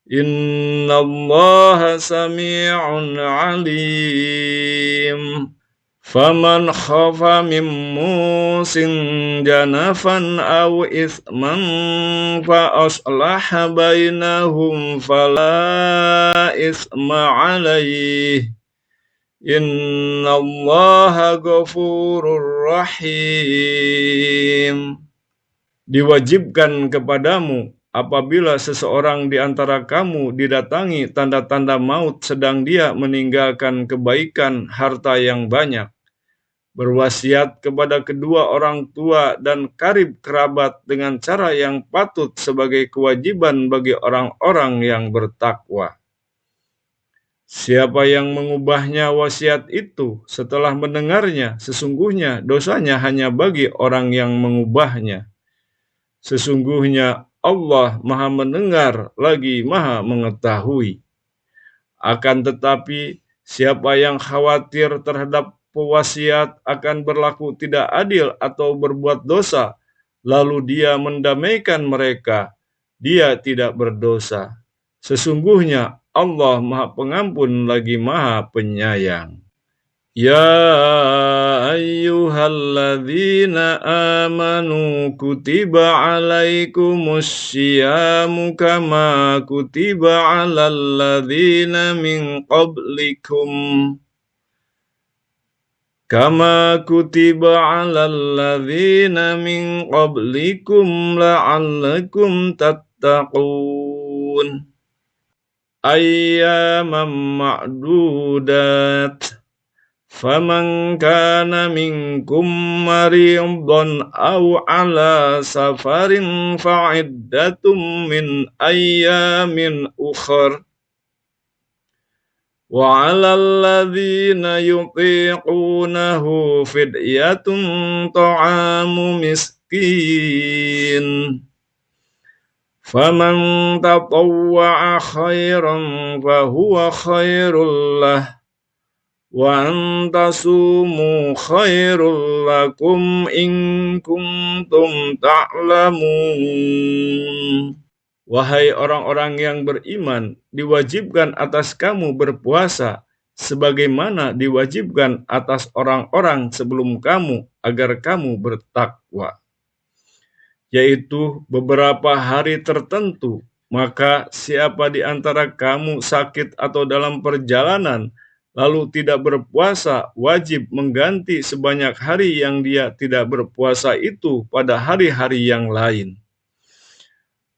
Innallaha sami'un 'alim. Faman khafa min musin janafan aw isman fa aslaha bainahum fala isma 'alaihi. Innallaha ghafurur rahim. Diwajibkan kepadamu apabila seseorang di antara kamu didatangi tanda-tanda maut sedang dia meninggalkan kebaikan harta yang banyak, berwasiat kepada kedua orang tua dan karib kerabat dengan cara yang patut sebagai kewajiban bagi orang-orang yang bertakwa. Siapa yang mengubahnya wasiat itu setelah mendengarnya, sesungguhnya dosanya hanya bagi orang yang mengubahnya. Sesungguhnya Allah Maha Mendengar lagi Maha Mengetahui. Akan tetapi, siapa yang khawatir terhadap pewasiat akan berlaku tidak adil atau berbuat dosa, lalu dia mendamaikan mereka, dia tidak berdosa. Sesungguhnya Allah Maha Pengampun lagi Maha Penyayang. Ya ayyuhalladzina amanu kutiba alaikumus syiyamu kama kutiba alal ladzina min qablikum la'allakum tattaqun. Ayyaman ma'dudat. Faman kana minkum maridan aw ala safarin fa'iddatum min ayyamin ukhar. Wa 'alal ladzina yutiqunahu fidyatun ta'amu miskin. Faman tatawwa'a khairan fahuwa khairul lah. Wa antasumu khairul lakum in kuntum ta'lamun. Wahai orang-orang yang beriman, diwajibkan atas kamu berpuasa sebagaimana diwajibkan atas orang-orang sebelum kamu agar kamu bertakwa, yaitu beberapa hari tertentu. Maka siapa di antara kamu sakit atau dalam perjalanan lalu tidak berpuasa, wajib mengganti sebanyak hari yang dia tidak berpuasa itu pada hari-hari yang lain.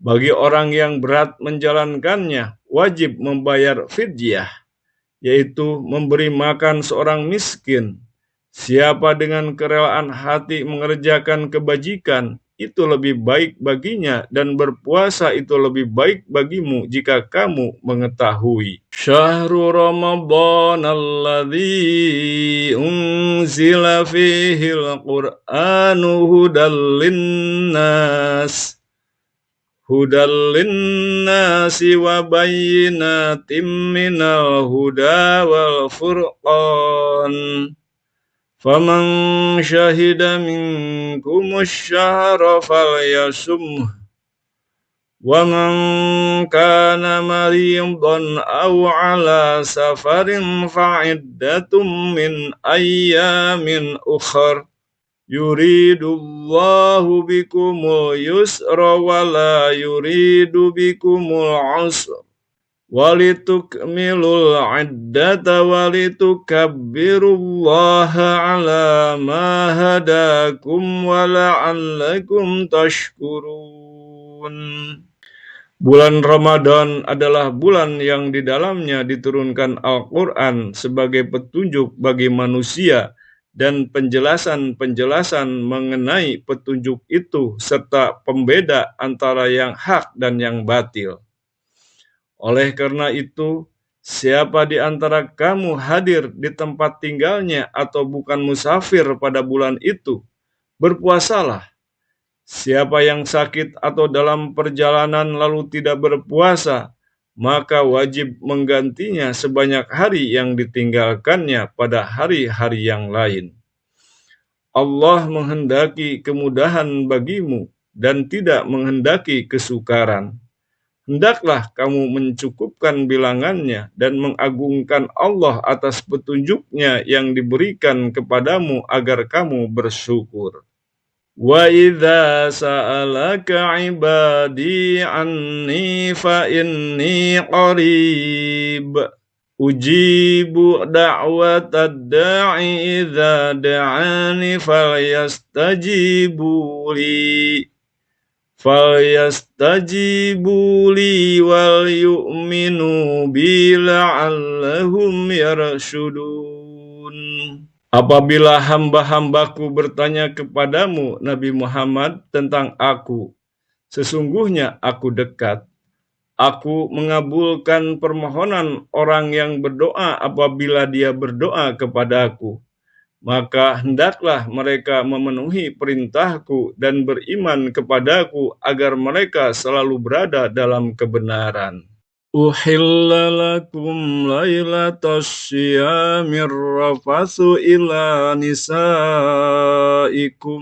Bagi orang yang berat menjalankannya, wajib membayar fidyah, yaitu memberi makan seorang miskin. Siapa dengan kerelaan hati mengerjakan kebajikan, itu lebih baik baginya, dan berpuasa itu lebih baik bagimu jika kamu mengetahui. Syahrul Ramadan alladzi unzila fihil Qur'anu hudal linnasi wa bayyinatin minal huda wal furqan. Faman syahida minkumus syahra falyasumhu. Wa man kana maridan aw ala safarin fa'iddatum min ayyamin ukhar. Yuridullahu bikumul yusra wa la yuridu bikumul usra walitukmilul iddata walitukabbirullaha ala ma hadakum wa la'allakum tashkurun. Bulan Ramadan adalah bulan yang di dalamnya diturunkan Al-Quran sebagai petunjuk bagi manusia dan penjelasan-penjelasan mengenai petunjuk itu serta pembeda antara yang hak dan yang batil. Oleh karena itu, siapa di antara kamu hadir di tempat tinggalnya atau bukan musafir pada bulan itu, berpuasalah. Siapa yang sakit atau dalam perjalanan lalu tidak berpuasa, maka wajib menggantinya sebanyak hari yang ditinggalkannya pada hari-hari yang lain. Allah menghendaki kemudahan bagimu dan tidak menghendaki kesukaran. Hendaklah kamu mencukupkan bilangannya dan mengagungkan Allah atas petunjuknya yang diberikan kepadamu agar kamu bersyukur. Wa idza sa'alaka 'ibadi 'anni fa inni qarib ujibu da'watad da'i idza da'ani falyastajibu li wal yu'minu bi la'allahum yarshudun. Apabila hamba-hambaku bertanya kepadamu, Nabi Muhammad, tentang aku, sesungguhnya aku dekat. Aku mengabulkan permohonan orang yang berdoa apabila dia berdoa kepadaku. Maka hendaklah mereka memenuhi perintahku dan beriman kepadaku agar mereka selalu berada dalam kebenaran. Uhilla lakum laylatas syiyamir rafathu ila nisaikum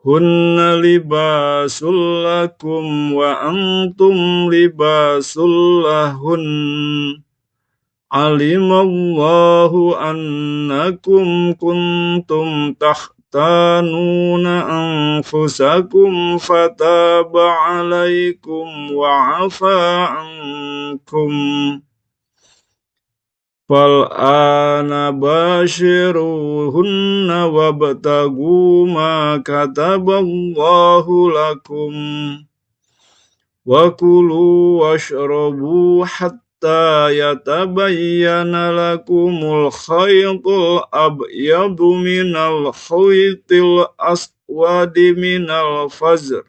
hunna libasul lakum wa antum libasul lahun alimallahu annakum kuntum takhtanuna anfusakum fataba alaikum wa afa ankum fal'ana bashiruhunna wabtagu ma kataballahu lakum wa kulu washrabu hatta yatabayyana lakumul khaytul abyadu minal khaytil aswadi minal fajr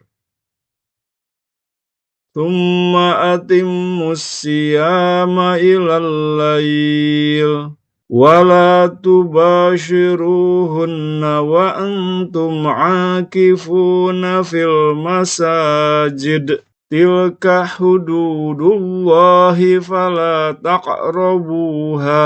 thumma atimmus siyama ilal layl wala tubashiruhunna wa antum akifuna fil masajid tilka hududullahi fala taqrabuha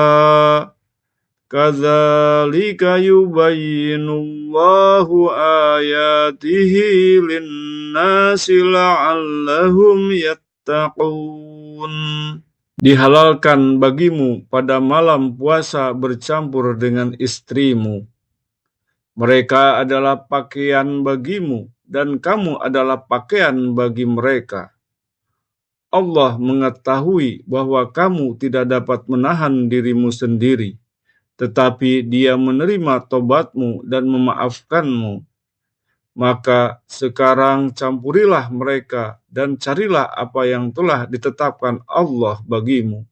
kadzalika yubayyinullahu ayatihi linnasi la'allahum yattaqun. Dihalalkan bagimu pada malam puasa bercampur dengan istrimu. Mereka adalah pakaian bagimu dan kamu adalah pakaian bagi mereka. Allah mengetahui bahwa kamu tidak dapat menahan dirimu sendiri, tetapi Dia menerima tobatmu dan memaafkanmu. Maka sekarang campurilah mereka dan carilah apa yang telah ditetapkan Allah bagimu.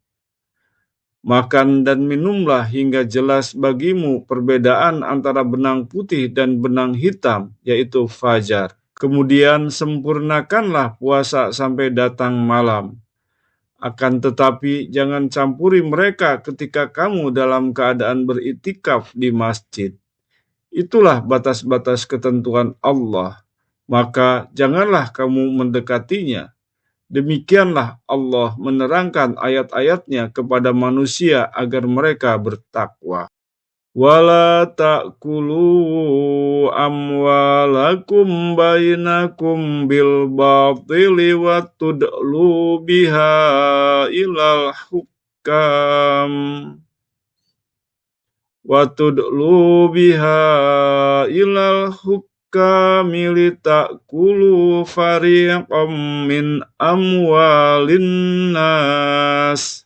Makan dan minumlah hingga jelas bagimu perbedaan antara benang putih dan benang hitam, yaitu fajar. Kemudian sempurnakanlah puasa sampai datang malam. Akan tetapi jangan campuri mereka ketika kamu dalam keadaan beriktikaf di masjid. Itulah batas-batas ketentuan Allah. Maka janganlah kamu mendekatinya. Demikianlah Allah menerangkan ayat-ayatnya kepada manusia agar mereka bertakwa. Wala ta'kulu amwalakum bainakum bil batili wa tud'lu biha ilal hukam wa tudlu biha ilal hukami litakulu fariqam min amwalin nas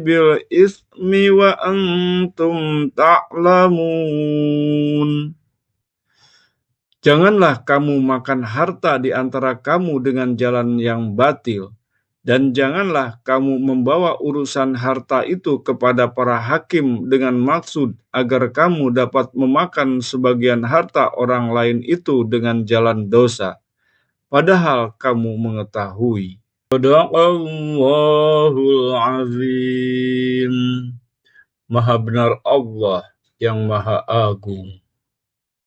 bil ismi wa antum ta'lamun. Janganlah kamu makan harta di antara kamu dengan jalan yang batil, dan janganlah kamu membawa urusan harta itu kepada para hakim dengan maksud agar kamu dapat memakan sebagian harta orang lain itu dengan jalan dosa, padahal kamu mengetahui. Shadaqallahul azim. Maha benar Allah yang Maha Agung.